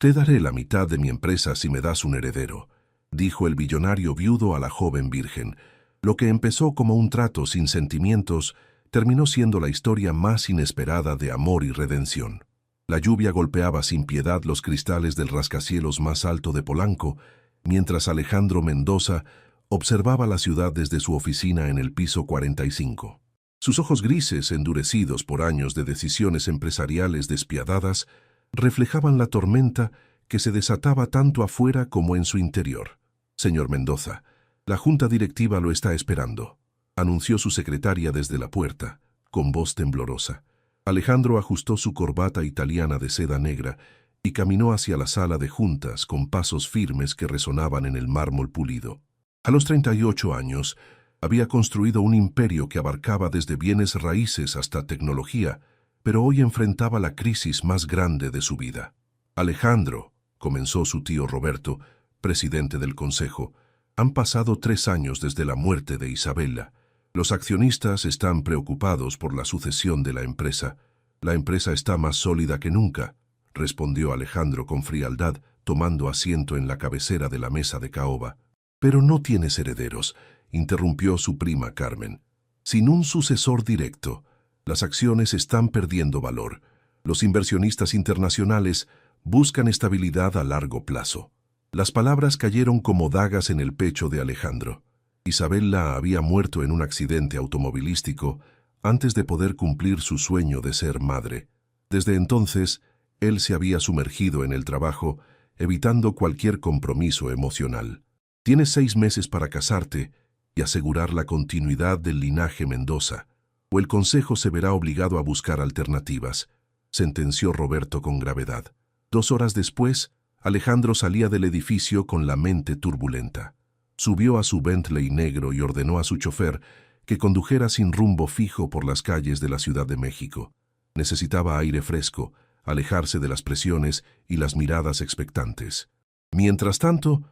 «Te daré la mitad de mi empresa si me das un heredero», dijo el billonario viudo a la joven virgen. Lo que empezó como un trato sin sentimientos terminó siendo la historia más inesperada de amor y redención. La lluvia golpeaba sin piedad los cristales del rascacielos más alto de Polanco, mientras Alejandro Mendoza observaba la ciudad desde su oficina en el piso 45. Sus ojos grises, endurecidos por años de decisiones empresariales despiadadas, reflejaban la tormenta que se desataba tanto afuera como en su interior. «Señor Mendoza, la junta directiva lo está esperando», anunció su secretaria desde la puerta, con voz temblorosa. Alejandro ajustó su corbata italiana de seda negra y caminó hacia la sala de juntas con pasos firmes que resonaban en el mármol pulido. A los 38 años, había construido un imperio que abarcaba desde bienes raíces hasta tecnología, pero hoy enfrentaba la crisis más grande de su vida. «Alejandro», comenzó su tío Roberto, presidente del consejo, «han pasado 3 años desde la muerte de Isabella. Los accionistas están preocupados por la sucesión de la empresa. La empresa está más sólida que nunca», respondió Alejandro con frialdad, tomando asiento en la cabecera de la mesa de caoba. «Pero no tienes herederos», interrumpió su prima Carmen. «Sin un sucesor directo, las acciones están perdiendo valor. Los inversionistas internacionales buscan estabilidad a largo plazo». Las palabras cayeron como dagas en el pecho de Alejandro. Isabella había muerto en un accidente automovilístico antes de poder cumplir su sueño de ser madre. Desde entonces, él se había sumergido en el trabajo, evitando cualquier compromiso emocional. «Tienes 6 meses para casarte y asegurar la continuidad del linaje Mendoza, o el consejo se verá obligado a buscar alternativas», sentenció Roberto con gravedad. 2 horas después, Alejandro salía del edificio con la mente turbulenta. Subió a su Bentley negro y ordenó a su chofer que condujera sin rumbo fijo por las calles de la Ciudad de México. Necesitaba aire fresco, alejarse de las presiones y las miradas expectantes. Mientras tanto,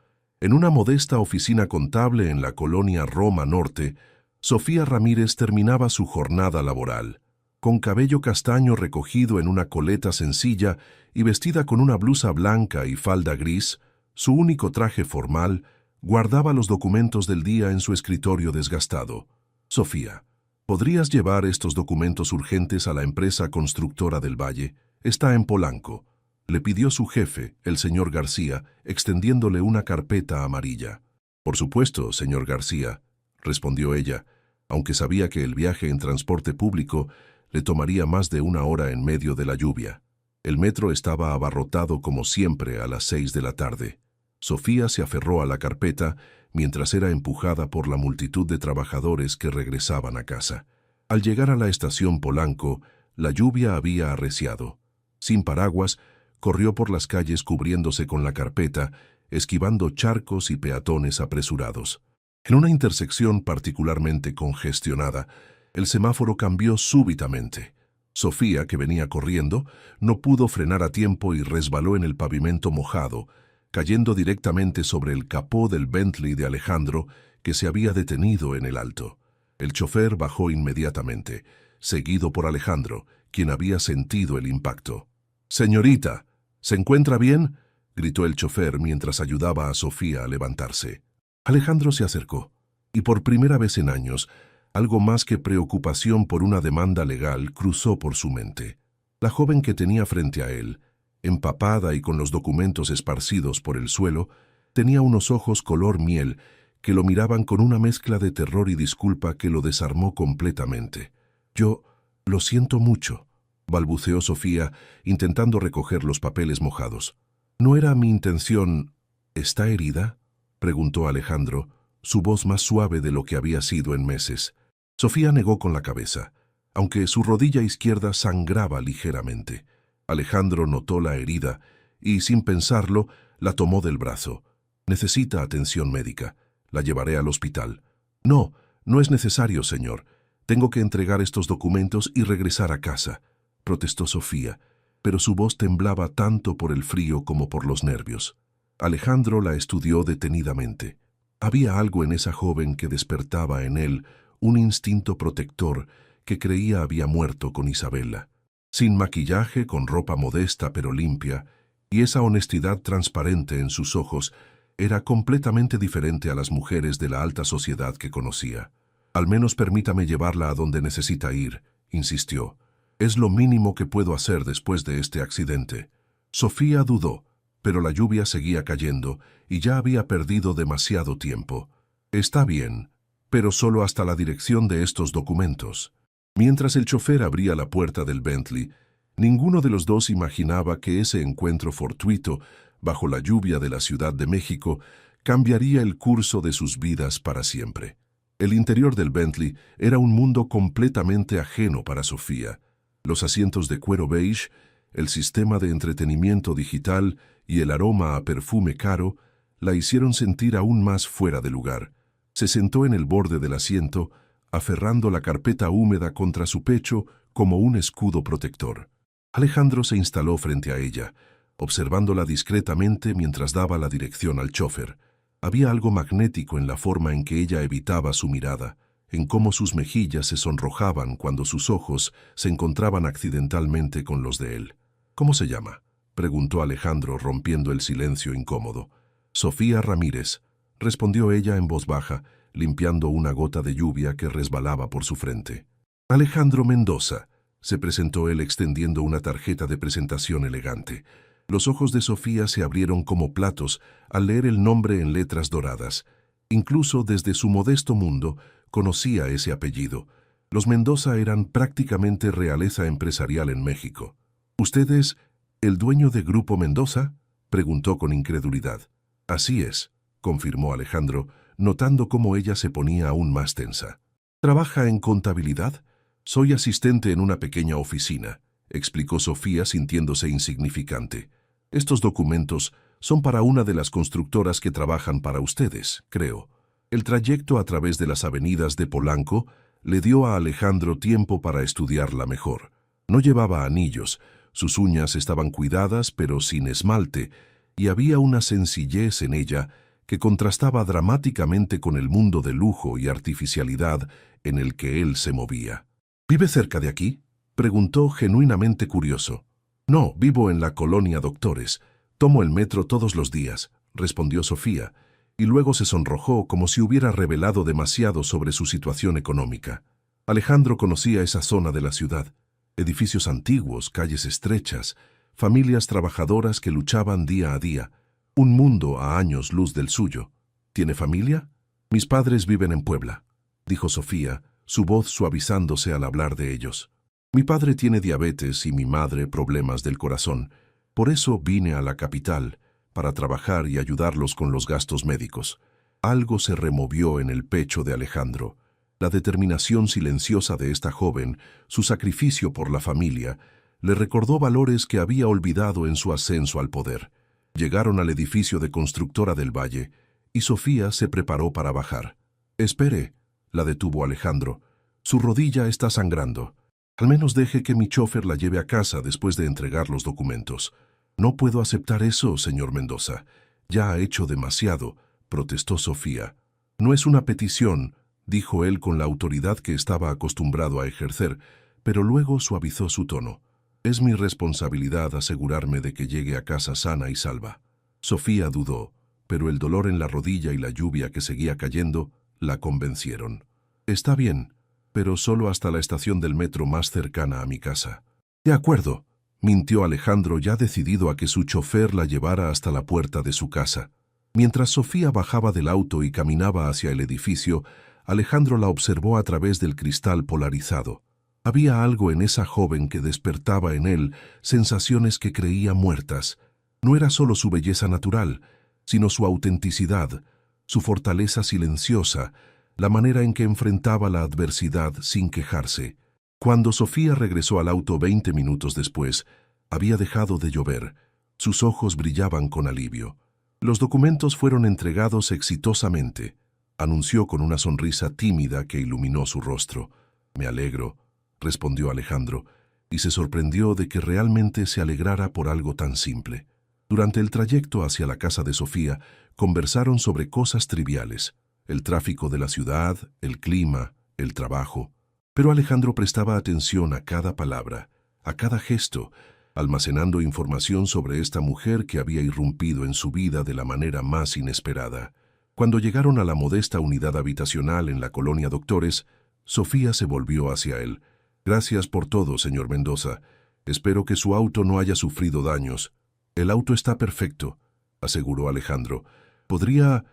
en una modesta oficina contable en la colonia Roma Norte, Sofía Ramírez terminaba su jornada laboral. Con cabello castaño recogido en una coleta sencilla y vestida con una blusa blanca y falda gris, su único traje formal, guardaba los documentos del día en su escritorio desgastado. «Sofía, ¿podrías llevar estos documentos urgentes a la empresa constructora del Valle? Está en Polanco», le pidió su jefe, el señor García, extendiéndole una carpeta amarilla. «Por supuesto, señor García», respondió ella, aunque sabía que el viaje en transporte público le tomaría más de 1 hora en medio de la lluvia. El metro estaba abarrotado como siempre a las 6 de la tarde. Sofía se aferró a la carpeta mientras era empujada por la multitud de trabajadores que regresaban a casa. Al llegar a la estación Polanco, la lluvia había arreciado. Sin paraguas, corrió por las calles cubriéndose con la carpeta, esquivando charcos y peatones apresurados. En una intersección particularmente congestionada, el semáforo cambió súbitamente. Sofía, que venía corriendo, no pudo frenar a tiempo y resbaló en el pavimento mojado, cayendo directamente sobre el capó del Bentley de Alejandro, que se había detenido en el alto. El chofer bajó inmediatamente, seguido por Alejandro, quien había sentido el impacto. «Señorita, ¿se encuentra bien?», gritó el chofer mientras ayudaba a Sofía a levantarse. Alejandro se acercó, y por primera vez en años, algo más que preocupación por una demanda legal cruzó por su mente. La joven que tenía frente a él, empapada y con los documentos esparcidos por el suelo, tenía unos ojos color miel que lo miraban con una mezcla de terror y disculpa que lo desarmó completamente. «Yo lo siento mucho», balbuceó Sofía, intentando recoger los papeles mojados. «No era mi intención». «¿Está herida?», preguntó Alejandro, su voz más suave de lo que había sido en meses. Sofía negó con la cabeza, aunque su rodilla izquierda sangraba ligeramente. Alejandro notó la herida y, sin pensarlo, la tomó del brazo. «Necesita atención médica. La llevaré al hospital». «No, no es necesario, señor. Tengo que entregar estos documentos y regresar a casa», protestó Sofía, pero su voz temblaba tanto por el frío como por los nervios. Alejandro la estudió detenidamente. Había algo en esa joven que despertaba en él un instinto protector que creía había muerto con Isabella. Sin maquillaje, con ropa modesta pero limpia, y esa honestidad transparente en sus ojos era completamente diferente a las mujeres de la alta sociedad que conocía. «Al menos permítame llevarla a donde necesita ir», insistió. «Es lo mínimo que puedo hacer después de este accidente». Sofía dudó, pero la lluvia seguía cayendo y ya había perdido demasiado tiempo. «Está bien, pero solo hasta la dirección de estos documentos». Mientras el chofer abría la puerta del Bentley, ninguno de los dos imaginaba que ese encuentro fortuito, bajo la lluvia de la Ciudad de México, cambiaría el curso de sus vidas para siempre. El interior del Bentley era un mundo completamente ajeno para Sofía. Los asientos de cuero beige, el sistema de entretenimiento digital y el aroma a perfume caro la hicieron sentir aún más fuera de lugar. Se sentó en el borde del asiento, aferrando la carpeta húmeda contra su pecho como un escudo protector. Alejandro se instaló frente a ella, observándola discretamente mientras daba la dirección al chofer. Había algo magnético en la forma en que ella evitaba su mirada, en cómo sus mejillas se sonrojaban cuando sus ojos se encontraban accidentalmente con los de él. «¿Cómo se llama?», preguntó Alejandro, rompiendo el silencio incómodo. «Sofía Ramírez», respondió ella en voz baja, limpiando una gota de lluvia que resbalaba por su frente. «Alejandro Mendoza», se presentó él extendiendo una tarjeta de presentación elegante. Los ojos de Sofía se abrieron como platos al leer el nombre en letras doradas. Incluso desde su modesto mundo conocía ese apellido. Los Mendoza eran prácticamente realeza empresarial en México. «¿Usted es el dueño de Grupo Mendoza?», preguntó con incredulidad. «Así es», confirmó Alejandro, notando cómo ella se ponía aún más tensa. «¿Trabaja en contabilidad?». «Soy asistente en una pequeña oficina», explicó Sofía sintiéndose insignificante. «Estos documentos son para una de las constructoras que trabajan para ustedes, creo». El trayecto a través de las avenidas de Polanco le dio a Alejandro tiempo para estudiarla mejor. No llevaba anillos, sus uñas estaban cuidadas pero sin esmalte, y había una sencillez en ella que contrastaba dramáticamente con el mundo de lujo y artificialidad en el que él se movía. «¿Vive cerca de aquí?», preguntó genuinamente curioso. «No, vivo en la colonia Doctores. Tomo el metro todos los días», respondió Sofía, y luego se sonrojó como si hubiera revelado demasiado sobre su situación económica. Alejandro conocía esa zona de la ciudad. Edificios antiguos, calles estrechas, familias trabajadoras que luchaban día a día. Un mundo a años luz del suyo. «¿Tiene familia?». «Mis padres viven en Puebla», dijo Sofía, su voz suavizándose al hablar de ellos. «Mi padre tiene diabetes y mi madre problemas del corazón. Por eso vine a la capital, para trabajar y ayudarlos con los gastos médicos». Algo se removió en el pecho de Alejandro. La determinación silenciosa de esta joven, su sacrificio por la familia, le recordó valores que había olvidado en su ascenso al poder. Llegaron al edificio de Constructora del Valle, y Sofía se preparó para bajar. «Espere», la detuvo Alejandro. «Su rodilla está sangrando. Al menos deje que mi chofer la lleve a casa después de entregar los documentos». «No puedo aceptar eso, señor Mendoza. Ya ha hecho demasiado», protestó Sofía. «No es una petición», dijo él con la autoridad que estaba acostumbrado a ejercer, pero luego suavizó su tono. «Es mi responsabilidad asegurarme de que llegue a casa sana y salva». Sofía dudó, pero el dolor en la rodilla y la lluvia que seguía cayendo la convencieron. «Está bien, pero solo hasta la estación del metro más cercana a mi casa». «De acuerdo», mintió Alejandro, ya decidido a que su chofer la llevara hasta la puerta de su casa. Mientras Sofía bajaba del auto y caminaba hacia el edificio, Alejandro la observó a través del cristal polarizado. Había algo en esa joven que despertaba en él sensaciones que creía muertas. No era solo su belleza natural, sino su autenticidad, su fortaleza silenciosa, la manera en que enfrentaba la adversidad sin quejarse. Cuando Sofía regresó al auto 20 minutos después, había dejado de llover. Sus ojos brillaban con alivio. «Los documentos fueron entregados exitosamente», anunció con una sonrisa tímida que iluminó su rostro. «Me alegro», respondió Alejandro, y se sorprendió de que realmente se alegrara por algo tan simple. Durante el trayecto hacia la casa de Sofía, conversaron sobre cosas triviales: el tráfico de la ciudad, el clima, el trabajo. Pero Alejandro prestaba atención a cada palabra, a cada gesto, almacenando información sobre esta mujer que había irrumpido en su vida de la manera más inesperada. Cuando llegaron a la modesta unidad habitacional en la colonia Doctores, Sofía se volvió hacia él. «Gracias por todo, señor Mendoza. Espero que su auto no haya sufrido daños». «El auto está perfecto», aseguró Alejandro. ¿Podría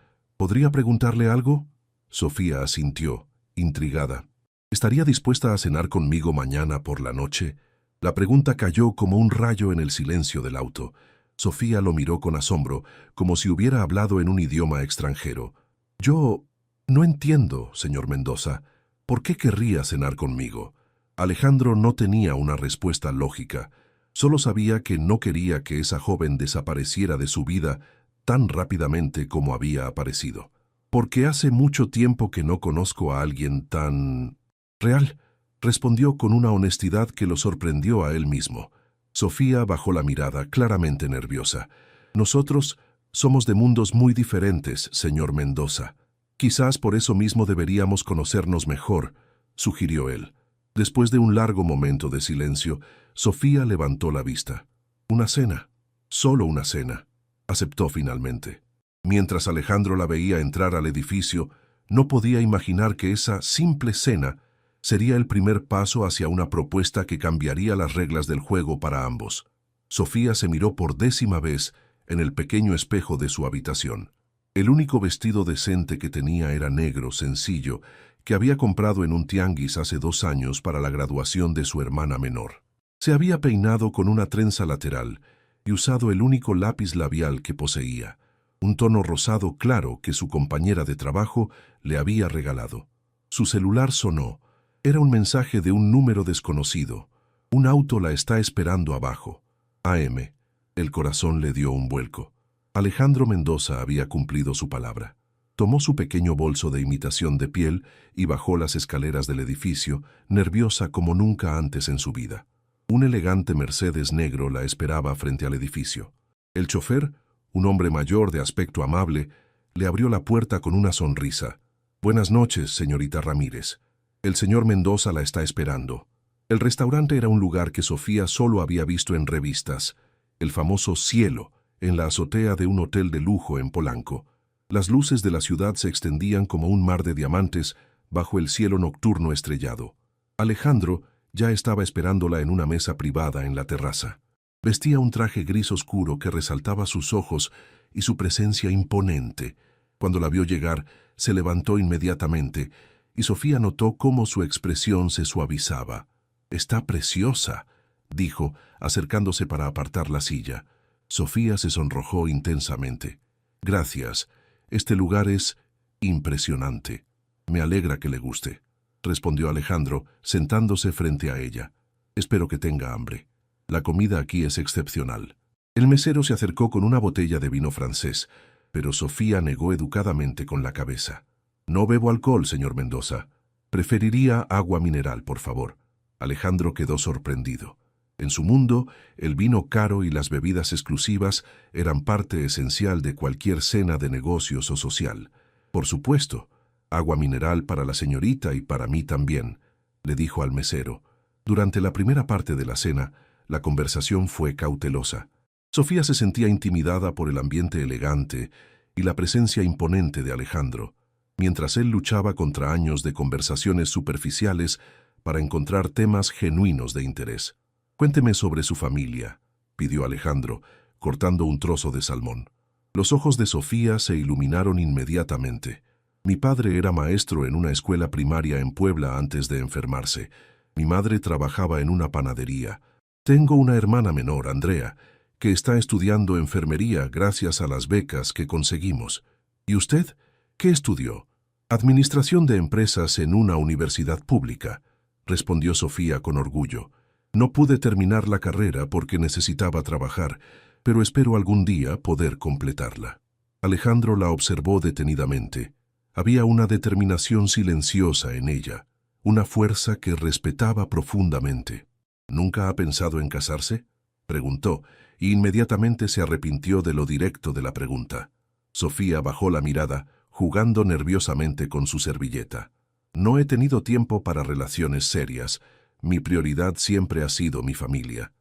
preguntarle algo?» Sofía asintió, intrigada. «¿Estaría dispuesta a cenar conmigo mañana por la noche?» La pregunta cayó como un rayo en el silencio del auto. Sofía lo miró con asombro, como si hubiera hablado en un idioma extranjero. «Yo no entiendo, señor Mendoza. ¿Por qué querría cenar conmigo?» Alejandro no tenía una respuesta lógica. Solo sabía que no quería que esa joven desapareciera de su vida tan rápidamente como había aparecido. «Porque hace mucho tiempo que no conozco a alguien tan real», respondió con una honestidad que lo sorprendió a él mismo. Sofía bajó la mirada, claramente nerviosa. «Nosotros somos de mundos muy diferentes, señor Mendoza. Quizás por eso mismo deberíamos conocernos mejor», sugirió él. Después de un largo momento de silencio, Sofía levantó la vista. «Una cena, solo una cena», aceptó finalmente. Mientras Alejandro la veía entrar al edificio, no podía imaginar que esa simple cena sería el primer paso hacia una propuesta que cambiaría las reglas del juego para ambos. Sofía se miró por 10ª vez en el pequeño espejo de su habitación. El único vestido decente que tenía era negro, sencillo, que había comprado en un tianguis hace 2 años para la graduación de su hermana menor. Se había peinado con una trenza lateral y usado el único lápiz labial que poseía, un tono rosado claro que su compañera de trabajo le había regalado. Su celular sonó. Era un mensaje de un número desconocido. «Un auto la está esperando abajo. AM». El corazón le dio un vuelco. Alejandro Mendoza había cumplido su palabra. Tomó su pequeño bolso de imitación de piel y bajó las escaleras del edificio, nerviosa como nunca antes en su vida. Un elegante Mercedes negro la esperaba frente al edificio. El chofer, un hombre mayor de aspecto amable, le abrió la puerta con una sonrisa. «Buenas noches, señorita Ramírez. El señor Mendoza la está esperando». El restaurante era un lugar que Sofía solo había visto en revistas, el famoso Cielo, en la azotea de un hotel de lujo en Polanco. Las luces de la ciudad se extendían como un mar de diamantes bajo el cielo nocturno estrellado. Alejandro ya estaba esperándola en una mesa privada en la terraza. Vestía un traje gris oscuro que resaltaba sus ojos y su presencia imponente. Cuando la vio llegar, se levantó inmediatamente, y Sofía notó cómo su expresión se suavizaba. «Está preciosa», dijo, acercándose para apartar la silla. Sofía se sonrojó intensamente. «Gracias. Este lugar es impresionante. Me alegra que le guste», respondió Alejandro, sentándose frente a ella. «Espero que tenga hambre. La comida aquí es excepcional». El mesero se acercó con una botella de vino francés, pero Sofía negó educadamente con la cabeza. «No bebo alcohol, señor Mendoza. Preferiría agua mineral, por favor». Alejandro quedó sorprendido. En su mundo, el vino caro y las bebidas exclusivas eran parte esencial de cualquier cena de negocios o social. «Por supuesto, agua mineral para la señorita y para mí también», le dijo al mesero. Durante la primera parte de la cena, la conversación fue cautelosa. Sofía se sentía intimidada por el ambiente elegante y la presencia imponente de Alejandro, mientras él luchaba contra años de conversaciones superficiales para encontrar temas genuinos de interés. «Cuénteme sobre su familia», pidió Alejandro, cortando un trozo de salmón. Los ojos de Sofía se iluminaron inmediatamente. «Mi padre era maestro en una escuela primaria en Puebla antes de enfermarse. Mi madre trabajaba en una panadería. Tengo una hermana menor, Andrea, que está estudiando enfermería gracias a las becas que conseguimos. ¿Y usted? ¿Qué estudió?» «Administración de empresas en una universidad pública», respondió Sofía con orgullo. «No pude terminar la carrera porque necesitaba trabajar, pero espero algún día poder completarla». Alejandro la observó detenidamente. Había una determinación silenciosa en ella, una fuerza que respetaba profundamente. «¿Nunca ha pensado en casarse?», preguntó, y inmediatamente se arrepintió de lo directo de la pregunta. Sofía bajó la mirada, jugando nerviosamente con su servilleta. «No he tenido tiempo para relaciones serias. Mi prioridad siempre ha sido mi familia».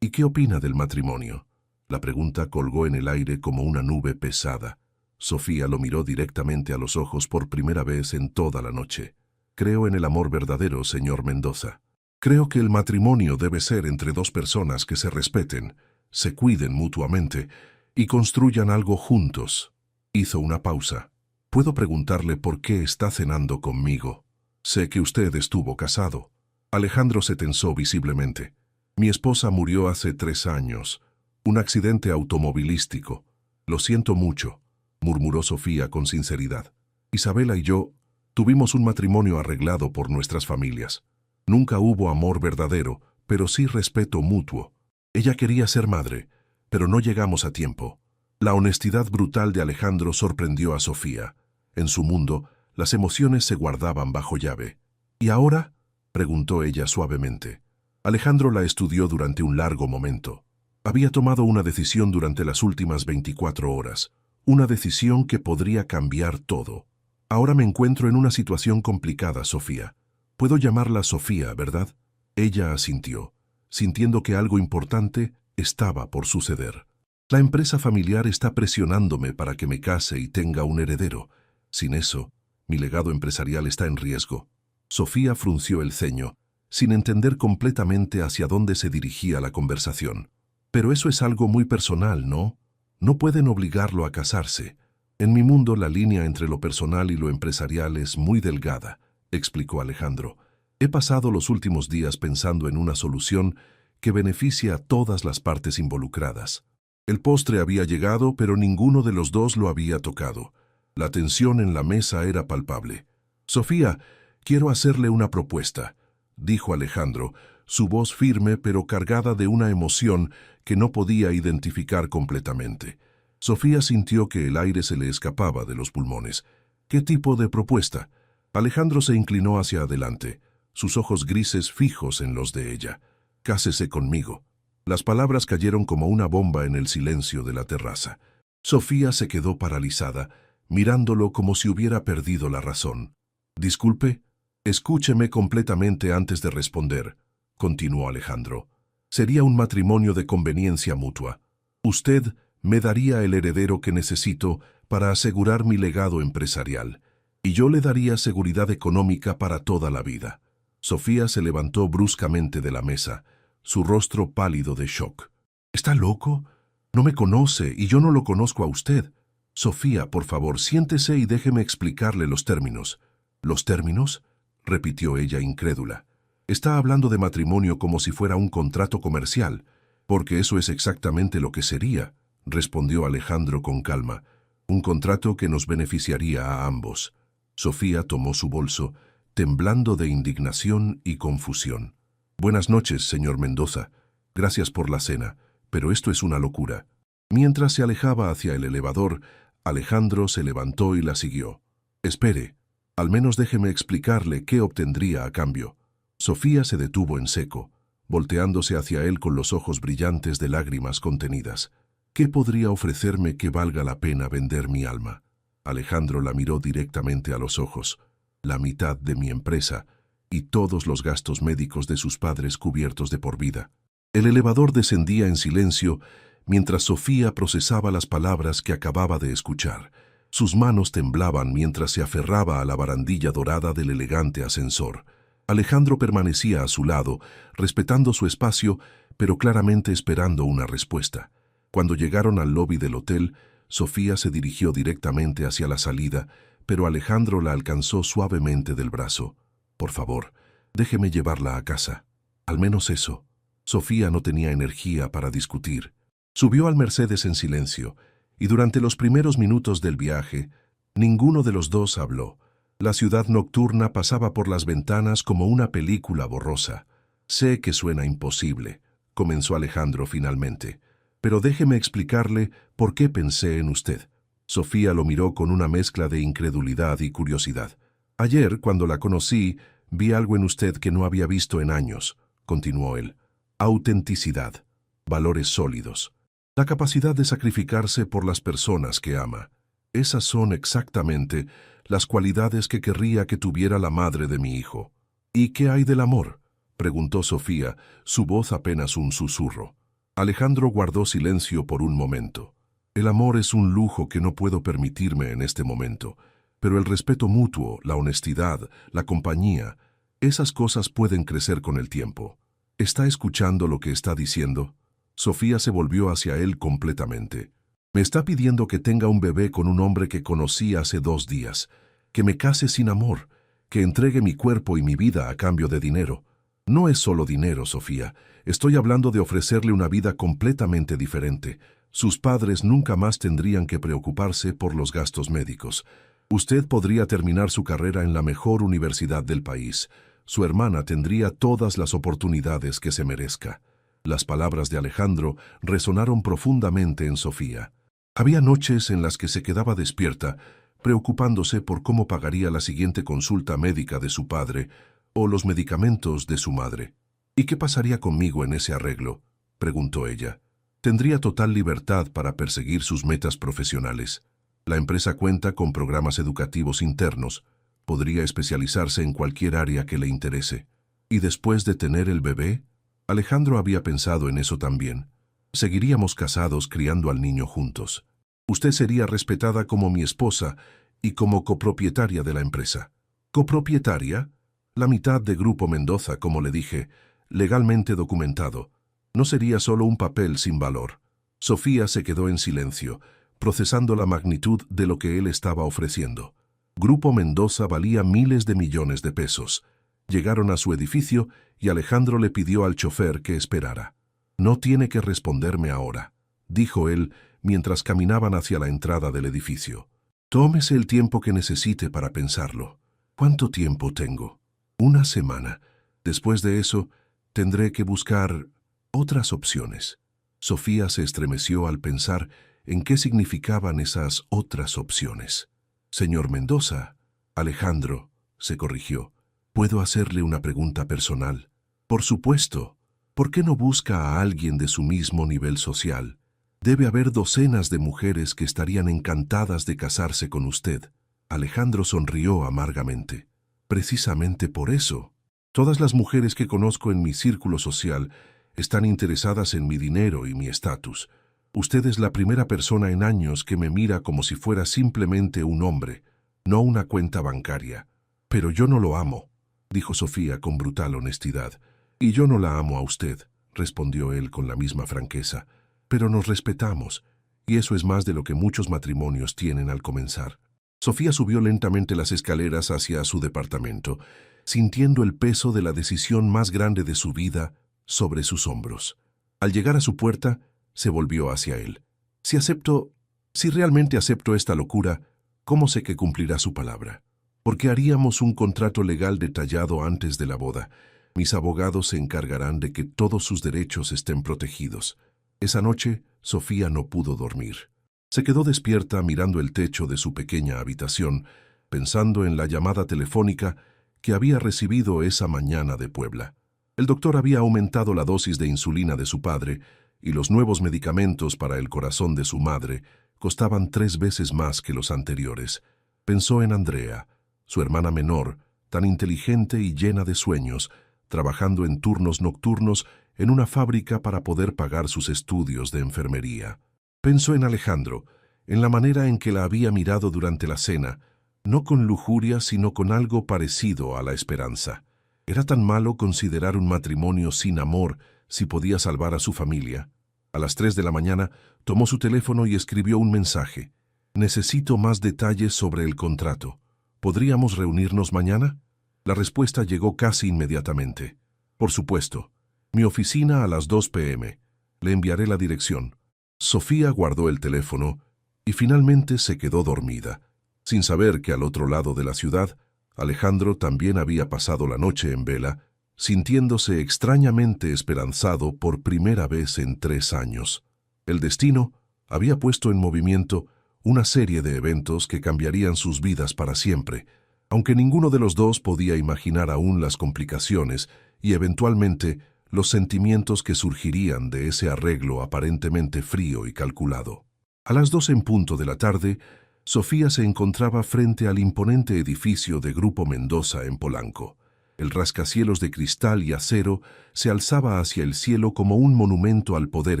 ¿Y qué opina del matrimonio? La pregunta colgó en el aire como una nube pesada. Sofía lo miró directamente a los ojos por primera vez en toda la noche. Creo en el amor verdadero, señor Mendoza. Creo que el matrimonio debe ser entre dos personas que se respeten, se cuiden mutuamente y construyan algo juntos. Hizo una pausa. ¿Puedo preguntarle por qué está cenando conmigo? Sé que usted estuvo casado. Alejandro se tensó visiblemente. Mi esposa murió hace 3 años. Un accidente automovilístico. Lo siento mucho, murmuró Sofía con sinceridad. Isabela y yo tuvimos un matrimonio arreglado por nuestras familias. Nunca hubo amor verdadero, pero sí respeto mutuo. Ella quería ser madre, pero no llegamos a tiempo. La honestidad brutal de Alejandro sorprendió a Sofía. En su mundo, las emociones se guardaban bajo llave. ¿Y ahora?, preguntó ella suavemente. Alejandro la estudió durante un largo momento. Había tomado una decisión durante las últimas 24 horas. Una decisión que podría cambiar todo. Ahora me encuentro en una situación complicada, Sofía. Puedo llamarla Sofía, ¿verdad? Ella asintió, sintiendo que algo importante estaba por suceder. La empresa familiar está presionándome para que me case y tenga un heredero. Sin eso, mi legado empresarial está en riesgo. Sofía frunció el ceño, sin entender completamente hacia dónde se dirigía la conversación. Pero eso es algo muy personal, ¿no? No pueden obligarlo a casarse. En mi mundo la línea entre lo personal y lo empresarial es muy delgada, explicó Alejandro. He pasado los últimos días pensando en una solución que beneficie a todas las partes involucradas. El postre había llegado, pero ninguno de los dos lo había tocado. La tensión en la mesa era palpable. Sofía, quiero hacerle una propuesta, dijo Alejandro, su voz firme pero cargada de una emoción que no podía identificar completamente. Sofía sintió que el aire se le escapaba de los pulmones. ¿Qué tipo de propuesta? Alejandro se inclinó hacia adelante, sus ojos grises fijos en los de ella. Cásese conmigo. Las palabras cayeron como una bomba en el silencio de la terraza. Sofía se quedó paralizada, mirándolo como si hubiera perdido la razón. Disculpe, escúcheme completamente antes de responder, continuó Alejandro. Sería un matrimonio de conveniencia mutua. Usted me daría el heredero que necesito para asegurar mi legado empresarial, y yo le daría seguridad económica para toda la vida. Sofía se levantó bruscamente de la mesa, su rostro pálido de shock. ¿Está loco? No me conoce y yo no lo conozco a usted. Sofía, por favor, siéntese y déjeme explicarle los términos. ¿Los términos?, repitió ella incrédula. Está hablando de matrimonio como si fuera un contrato comercial, porque eso es exactamente lo que sería, respondió Alejandro con calma. Un contrato que nos beneficiaría a ambos. Sofía tomó su bolso, temblando de indignación y confusión. Buenas noches, señor Mendoza. Gracias por la cena, pero esto es una locura. Mientras se alejaba hacia el elevador, Alejandro se levantó y la siguió. Espere, al menos déjeme explicarle qué obtendría a cambio. Sofía se detuvo en seco, volteándose hacia él con los ojos brillantes de lágrimas contenidas. ¿Qué podría ofrecerme que valga la pena vender mi alma? Alejandro la miró directamente a los ojos. La mitad de mi empresa y todos los gastos médicos de sus padres cubiertos de por vida. El elevador descendía en silencio mientras Sofía procesaba las palabras que acababa de escuchar. Sus manos temblaban mientras se aferraba a la barandilla dorada del elegante ascensor. Alejandro permanecía a su lado, respetando su espacio, pero claramente esperando una respuesta. Cuando llegaron al lobby del hotel, Sofía se dirigió directamente hacia la salida, pero Alejandro la alcanzó suavemente del brazo. Por favor, déjeme llevarla a casa. Al menos eso. Sofía no tenía energía para discutir. Subió al Mercedes en silencio, y durante los primeros minutos del viaje, ninguno de los dos habló. La ciudad nocturna pasaba por las ventanas como una película borrosa. Sé que suena imposible, comenzó Alejandro finalmente, pero déjeme explicarle por qué pensé en usted. Sofía lo miró con una mezcla de incredulidad y curiosidad. Ayer, cuando la conocí, vi algo en usted que no había visto en años, continuó él. Autenticidad, valores sólidos, la capacidad de sacrificarse por las personas que ama. Esas son exactamente las cualidades que querría que tuviera la madre de mi hijo. ¿Y qué hay del amor?, preguntó Sofía, su voz apenas un susurro. Alejandro guardó silencio por un momento. El amor es un lujo que no puedo permitirme en este momento, pero el respeto mutuo, la honestidad, la compañía, esas cosas pueden crecer con el tiempo. ¿Está escuchando lo que está diciendo? Sofía se volvió hacia él completamente. Me está pidiendo que tenga un bebé con un hombre que conocí hace 2 días, que me case sin amor, que entregue mi cuerpo y mi vida a cambio de dinero. No es solo dinero, Sofía. Estoy hablando de ofrecerle una vida completamente diferente. Sus padres nunca más tendrían que preocuparse por los gastos médicos. Usted podría terminar su carrera en la mejor universidad del país. Su hermana tendría todas las oportunidades que se merezca. Las palabras de Alejandro resonaron profundamente en Sofía. Había noches en las que se quedaba despierta, preocupándose por cómo pagaría la siguiente consulta médica de su padre o los medicamentos de su madre. ¿Y qué pasaría conmigo en ese arreglo?, preguntó ella. Tendría total libertad para perseguir sus metas profesionales. La empresa cuenta con programas educativos internos. Podría especializarse en cualquier área que le interese. ¿Y después de tener el bebé? Alejandro había pensado en eso también. Seguiríamos casados criando al niño juntos. Usted sería respetada como mi esposa y como copropietaria de la empresa. ¿Copropietaria? La mitad de Grupo Mendoza, como le dije, legalmente documentado. No sería solo un papel sin valor. Sofía se quedó en silencio, procesando la magnitud de lo que él estaba ofreciendo. Grupo Mendoza valía miles de millones de pesos. Llegaron a su edificio y Alejandro le pidió al chofer que esperara. No tiene que responderme ahora, dijo él mientras caminaban hacia la entrada del edificio. Tómese el tiempo que necesite para pensarlo. ¿Cuánto tiempo tengo? 1 semana. Después de eso, tendré que buscar otras opciones. Sofía se estremeció al pensar en qué significaban esas otras opciones. Señor Mendoza, Alejandro, se corrigió. ¿Puedo hacerle una pregunta personal? Por supuesto. ¿Por qué no busca a alguien de su mismo nivel social? Debe haber docenas de mujeres que estarían encantadas de casarse con usted. Alejandro sonrió amargamente. Precisamente por eso. Todas las mujeres que conozco en mi círculo social están interesadas en mi dinero y mi estatus. Usted es la primera persona en años que me mira como si fuera simplemente un hombre, no una cuenta bancaria. Pero yo no lo amo, dijo Sofía con brutal honestidad. Y yo no la amo a usted, respondió él con la misma franqueza. Pero nos respetamos, y eso es más de lo que muchos matrimonios tienen al comenzar. Sofía subió lentamente las escaleras hacia su departamento, sintiendo el peso de la decisión más grande de su vida sobre sus hombros. Al llegar a su puerta, se volvió hacia él. Si realmente acepto esta locura, ¿cómo sé que cumplirá su palabra? Porque haríamos un contrato legal detallado antes de la boda. Mis abogados se encargarán de que todos sus derechos estén protegidos. Esa noche, Sofía no pudo dormir. Se quedó despierta mirando el techo de su pequeña habitación, pensando en la llamada telefónica que había recibido esa mañana de Puebla. El doctor había aumentado la dosis de insulina de su padre y los nuevos medicamentos para el corazón de su madre costaban 3 veces más que los anteriores. Pensó en Andrea, su hermana menor, tan inteligente y llena de sueños, trabajando en turnos nocturnos en una fábrica para poder pagar sus estudios de enfermería. Pensó en Alejandro, en la manera en que la había mirado durante la cena, no con lujuria, sino con algo parecido a la esperanza. ¿Era tan malo considerar un matrimonio sin amor si podía salvar a su familia? A las 3 de la mañana tomó su teléfono y escribió un mensaje. Necesito más detalles sobre el contrato. ¿Podríamos reunirnos mañana? La respuesta llegó casi inmediatamente. Por supuesto. Mi oficina a las 2 p.m. Le enviaré la dirección. Sofía guardó el teléfono y finalmente se quedó dormida, sin saber que al otro lado de la ciudad, Alejandro también había pasado la noche en vela, sintiéndose extrañamente esperanzado por primera vez en 3 años. El destino había puesto en movimiento una serie de eventos que cambiarían sus vidas para siempre, aunque ninguno de los dos podía imaginar aún las complicaciones y eventualmente los sentimientos que surgirían de ese arreglo aparentemente frío y calculado. A las 2 en punto de la tarde, Sofía se encontraba frente al imponente edificio de Grupo Mendoza en Polanco. El rascacielos de cristal y acero se alzaba hacia el cielo como un monumento al poder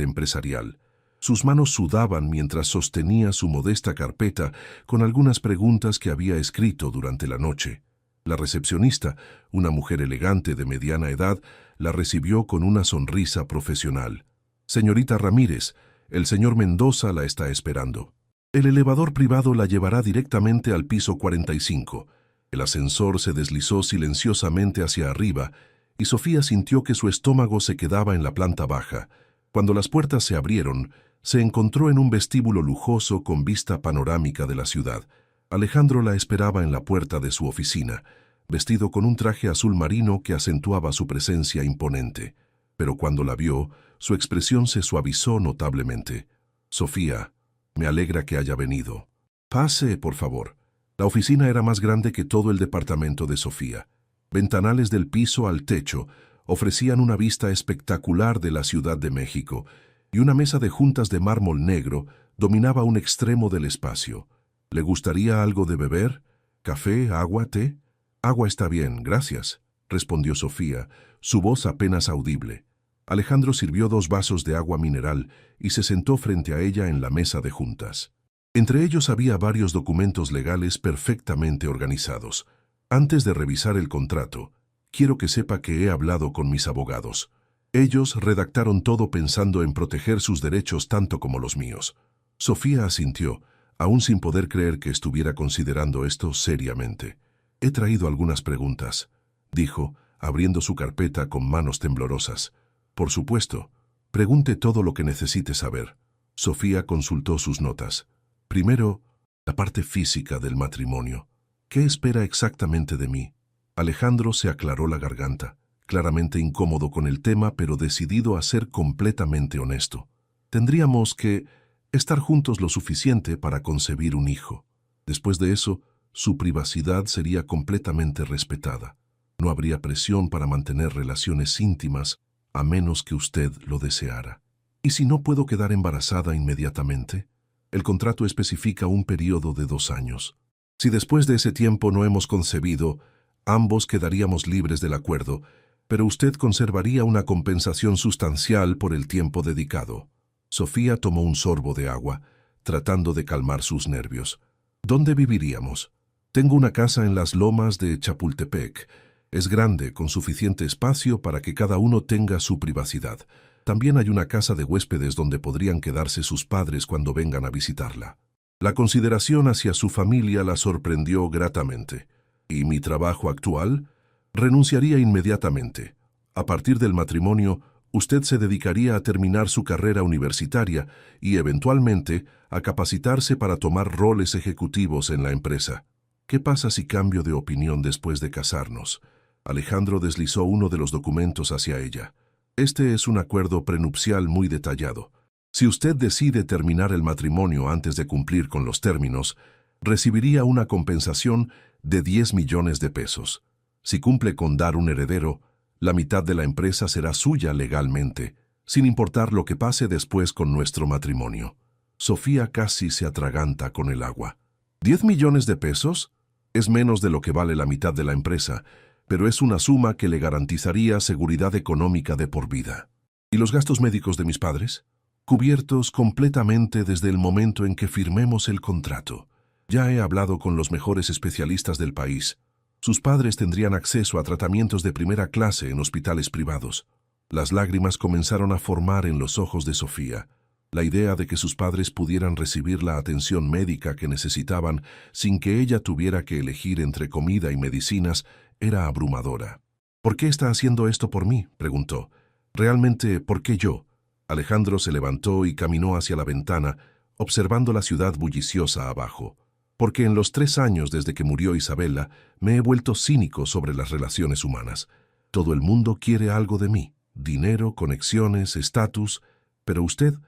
empresarial. Sus manos sudaban mientras sostenía su modesta carpeta con algunas preguntas que había escrito durante la noche. La recepcionista, una mujer elegante de mediana edad, la recibió con una sonrisa profesional. «Señorita Ramírez, el señor Mendoza la está esperando. El elevador privado la llevará directamente al piso 45. El ascensor se deslizó silenciosamente hacia arriba y Sofía sintió que su estómago se quedaba en la planta baja. Cuando las puertas se abrieron, se encontró en un vestíbulo lujoso con vista panorámica de la ciudad. Alejandro la esperaba en la puerta de su oficina, vestido con un traje azul marino que acentuaba su presencia imponente. Pero cuando la vio, su expresión se suavizó notablemente. «Sofía, me alegra que haya venido. Pase, por favor». La oficina era más grande que todo el departamento de Sofía. Ventanales del piso al techo ofrecían una vista espectacular de la Ciudad de México, y una mesa de juntas de mármol negro dominaba un extremo del espacio. «¿Le gustaría algo de beber? ¿Café, agua, té?» «Agua está bien, gracias», respondió Sofía, su voz apenas audible. Alejandro sirvió 2 vasos de agua mineral y se sentó frente a ella en la mesa de juntas. Entre ellos había varios documentos legales perfectamente organizados. «Antes de revisar el contrato, quiero que sepa que he hablado con mis abogados. Ellos redactaron todo pensando en proteger sus derechos tanto como los míos». Sofía asintió, aún sin poder creer que estuviera considerando esto seriamente. «He traído algunas preguntas», dijo, abriendo su carpeta con manos temblorosas. «Por supuesto, pregunte todo lo que necesite saber». Sofía consultó sus notas. «Primero, la parte física del matrimonio. ¿Qué espera exactamente de mí?» Alejandro se aclaró la garganta, claramente incómodo con el tema, pero decidido a ser completamente honesto. «Tendríamos que estar juntos lo suficiente para concebir un hijo. Después de eso, su privacidad sería completamente respetada. No habría presión para mantener relaciones íntimas, a menos que usted lo deseara. ¿Y si no puedo quedar embarazada inmediatamente? El contrato especifica un periodo de 2 años. Si después de ese tiempo no hemos concebido, ambos quedaríamos libres del acuerdo, pero usted conservaría una compensación sustancial por el tiempo dedicado». Sofía tomó un sorbo de agua, tratando de calmar sus nervios. «¿Dónde viviríamos? Tengo una casa en las lomas de Chapultepec. Es grande, con suficiente espacio para que cada uno tenga su privacidad. También hay una casa de huéspedes donde podrían quedarse sus padres cuando vengan a visitarla». La consideración hacia su familia la sorprendió gratamente. «¿Y mi trabajo actual? Renunciaría inmediatamente. A partir del matrimonio, usted se dedicaría a terminar su carrera universitaria y, eventualmente, a capacitarse para tomar roles ejecutivos en la empresa. ¿Qué pasa si cambio de opinión después de casarnos?» Alejandro deslizó uno de los documentos hacia ella. «Este es un acuerdo prenupcial muy detallado. Si usted decide terminar el matrimonio antes de cumplir con los términos, recibiría una compensación de 10 millones de pesos. Si cumple con dar un heredero, la mitad de la empresa será suya legalmente, sin importar lo que pase después con nuestro matrimonio». Sofía casi se atraganta con el agua. ¿10 millones de pesos? Es menos de lo que vale la mitad de la empresa, pero es una suma que le garantizaría seguridad económica de por vida. ¿Y los gastos médicos de mis padres? Cubiertos completamente desde el momento en que firmemos el contrato. Ya he hablado con los mejores especialistas del país. Sus padres tendrían acceso a tratamientos de primera clase en hospitales privados. Las lágrimas comenzaron a formar en los ojos de Sofía. La idea de que sus padres pudieran recibir la atención médica que necesitaban sin que ella tuviera que elegir entre comida y medicinas era abrumadora. «¿Por qué está haciendo esto por mí?», preguntó. «Realmente, ¿por qué yo?». Alejandro se levantó y caminó hacia la ventana, observando la ciudad bulliciosa abajo. «Porque en los 3 años desde que murió Isabela, me he vuelto cínico sobre las relaciones humanas. Todo el mundo quiere algo de mí, dinero, conexiones, estatus, pero usted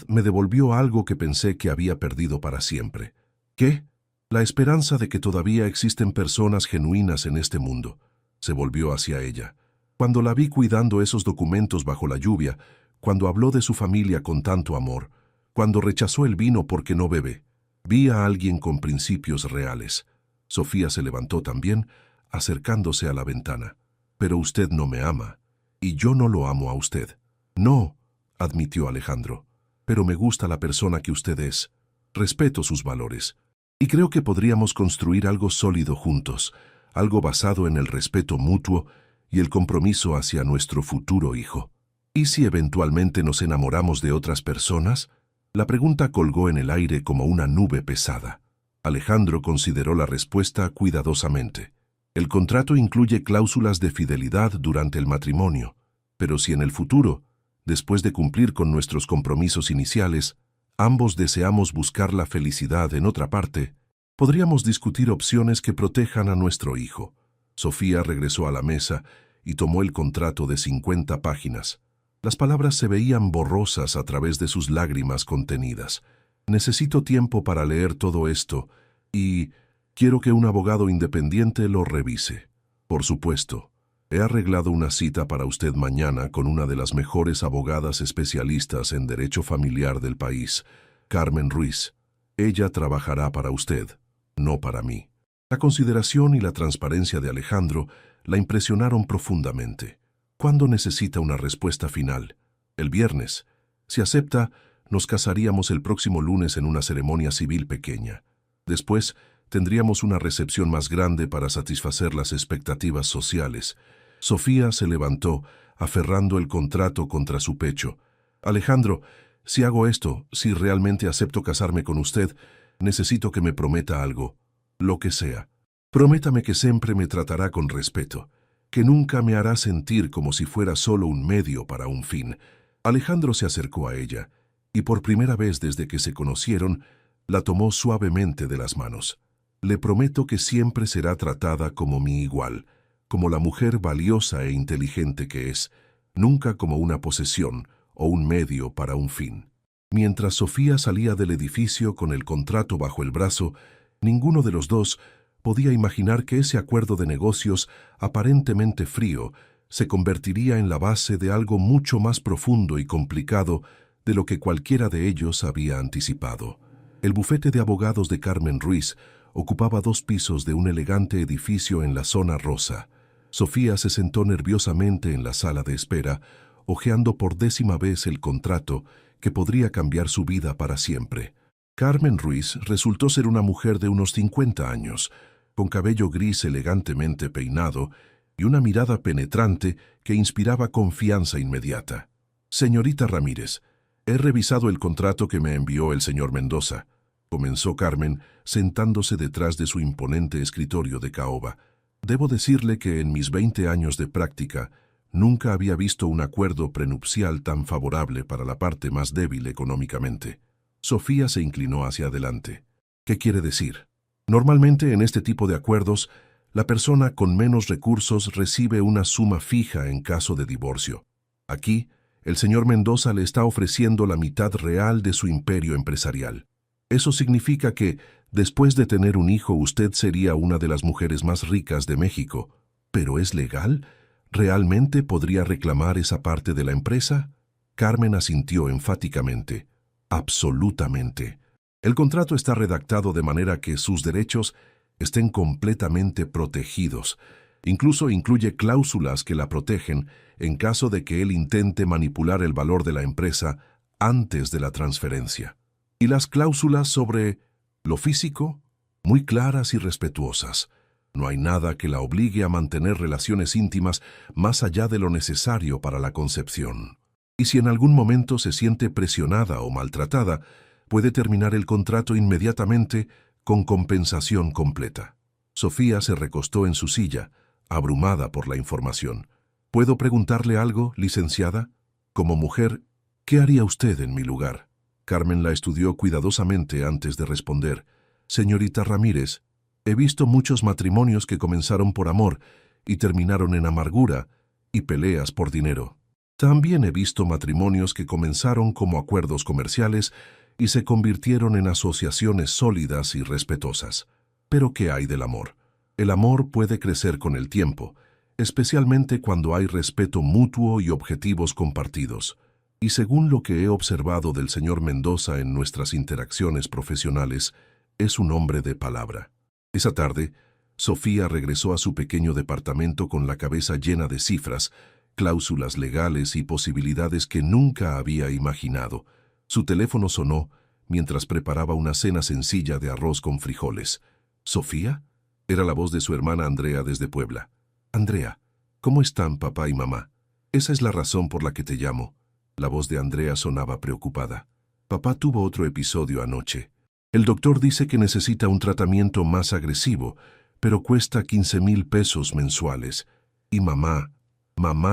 me devolvió algo que pensé que había perdido para siempre». «¿Qué?». «La esperanza de que todavía existen personas genuinas en este mundo». Se volvió hacia ella. «Cuando la vi cuidando esos documentos bajo la lluvia, cuando habló de su familia con tanto amor, cuando rechazó el vino porque no bebe, vi a alguien con principios reales». Sofía se levantó también, acercándose a la ventana. Pero usted no me ama, y yo no lo amo a usted. No, admitió Alejandro, pero me gusta la persona que usted es. Respeto sus valores, y creo que podríamos construir algo sólido juntos, algo basado en el respeto mutuo y el compromiso hacia nuestro futuro hijo. ¿Y si eventualmente nos enamoramos de otras personas? La pregunta colgó en el aire como una nube pesada. Alejandro consideró la respuesta cuidadosamente. El contrato incluye cláusulas de fidelidad durante el matrimonio, pero si en el futuro, después de cumplir con nuestros compromisos iniciales, ambos deseamos buscar la felicidad en otra parte, podríamos discutir opciones que protejan a nuestro hijo. Sofía regresó a la mesa y tomó el contrato de 50 páginas. Las palabras se veían borrosas a través de sus lágrimas contenidas. Necesito tiempo para leer todo esto y quiero que un abogado independiente lo revise. Por supuesto, he arreglado una cita para usted mañana con una de las mejores abogadas especialistas en derecho familiar del país, Carmen Ruiz. Ella trabajará para usted, no para mí. La consideración y la transparencia de Alejandro la impresionaron profundamente. ¿Cuándo necesita una respuesta final? El viernes. Si acepta, nos casaríamos el próximo lunes en una ceremonia civil pequeña. Después, tendríamos una recepción más grande para satisfacer las expectativas sociales. Sofía se levantó, aferrando el contrato contra su pecho. Alejandro, si hago esto, si realmente acepto casarme con usted, necesito que me prometa algo, lo que sea. Prométame que siempre me tratará con respeto, que nunca me hará sentir como si fuera solo un medio para un fin. Alejandro se acercó a ella, y por primera vez desde que se conocieron, la tomó suavemente de las manos. Le prometo que siempre será tratada como mi igual, como la mujer valiosa e inteligente que es, nunca como una posesión o un medio para un fin. Mientras Sofía salía del edificio con el contrato bajo el brazo, ninguno de los dos podía imaginar que ese acuerdo de negocios aparentemente frío se convertiría en la base de algo mucho más profundo y complicado de lo que cualquiera de ellos había anticipado. El bufete de abogados de Carmen Ruiz ocupaba 2 pisos de un elegante edificio en la zona rosa. Sofía se sentó nerviosamente en la sala de espera, hojeando por 10ª vez el contrato que podría cambiar su vida para siempre. Carmen Ruiz resultó ser una mujer de unos 50 años, con cabello gris elegantemente peinado y una mirada penetrante que inspiraba confianza inmediata. «Señorita Ramírez, he revisado el contrato que me envió el señor Mendoza», comenzó Carmen, sentándose detrás de su imponente escritorio de caoba. «Debo decirle que en mis 20 años de práctica nunca había visto un acuerdo prenupcial tan favorable para la parte más débil económicamente». Sofía se inclinó hacia adelante. «¿Qué quiere decir?» «Normalmente en este tipo de acuerdos, la persona con menos recursos recibe una suma fija en caso de divorcio. Aquí, el señor Mendoza le está ofreciendo la mitad real de su imperio empresarial. Eso significa que, después de tener un hijo, usted sería una de las mujeres más ricas de México. ¿Pero es legal? ¿Realmente podría reclamar esa parte de la empresa?» Carmen asintió enfáticamente. «Absolutamente. El contrato está redactado de manera que sus derechos estén completamente protegidos. Incluso incluye cláusulas que la protegen en caso de que él intente manipular el valor de la empresa antes de la transferencia. Y las cláusulas sobre lo físico, muy claras y respetuosas. No hay nada que la obligue a mantener relaciones íntimas más allá de lo necesario para la concepción. Y si en algún momento se siente presionada o maltratada, puede terminar el contrato inmediatamente con compensación completa». Sofía se recostó en su silla, abrumada por la información. «¿Puedo preguntarle algo, licenciada? Como mujer, ¿qué haría usted en mi lugar?» Carmen la estudió cuidadosamente antes de responder. «Señorita Ramírez, he visto muchos matrimonios que comenzaron por amor y terminaron en amargura y peleas por dinero. También he visto matrimonios que comenzaron como acuerdos comerciales y se convirtieron en asociaciones sólidas y respetuosas. Pero ¿qué hay del amor? El amor puede crecer con el tiempo, especialmente cuando hay respeto mutuo y objetivos compartidos. Y según lo que he observado del señor Mendoza en nuestras interacciones profesionales, es un hombre de palabra». Esa tarde, Sofía regresó a su pequeño departamento con la cabeza llena de cifras, cláusulas legales y posibilidades que nunca había imaginado. Su teléfono sonó mientras preparaba una cena sencilla de arroz con frijoles. ¿Sofía? Era la voz de su hermana Andrea desde Puebla. Andrea, ¿cómo están papá y mamá? Esa es la razón por la que te llamo. La voz de Andrea sonaba preocupada. Papá tuvo otro episodio anoche. El doctor dice que necesita un tratamiento más agresivo, pero cuesta 15,000 pesos mensuales. Y mamá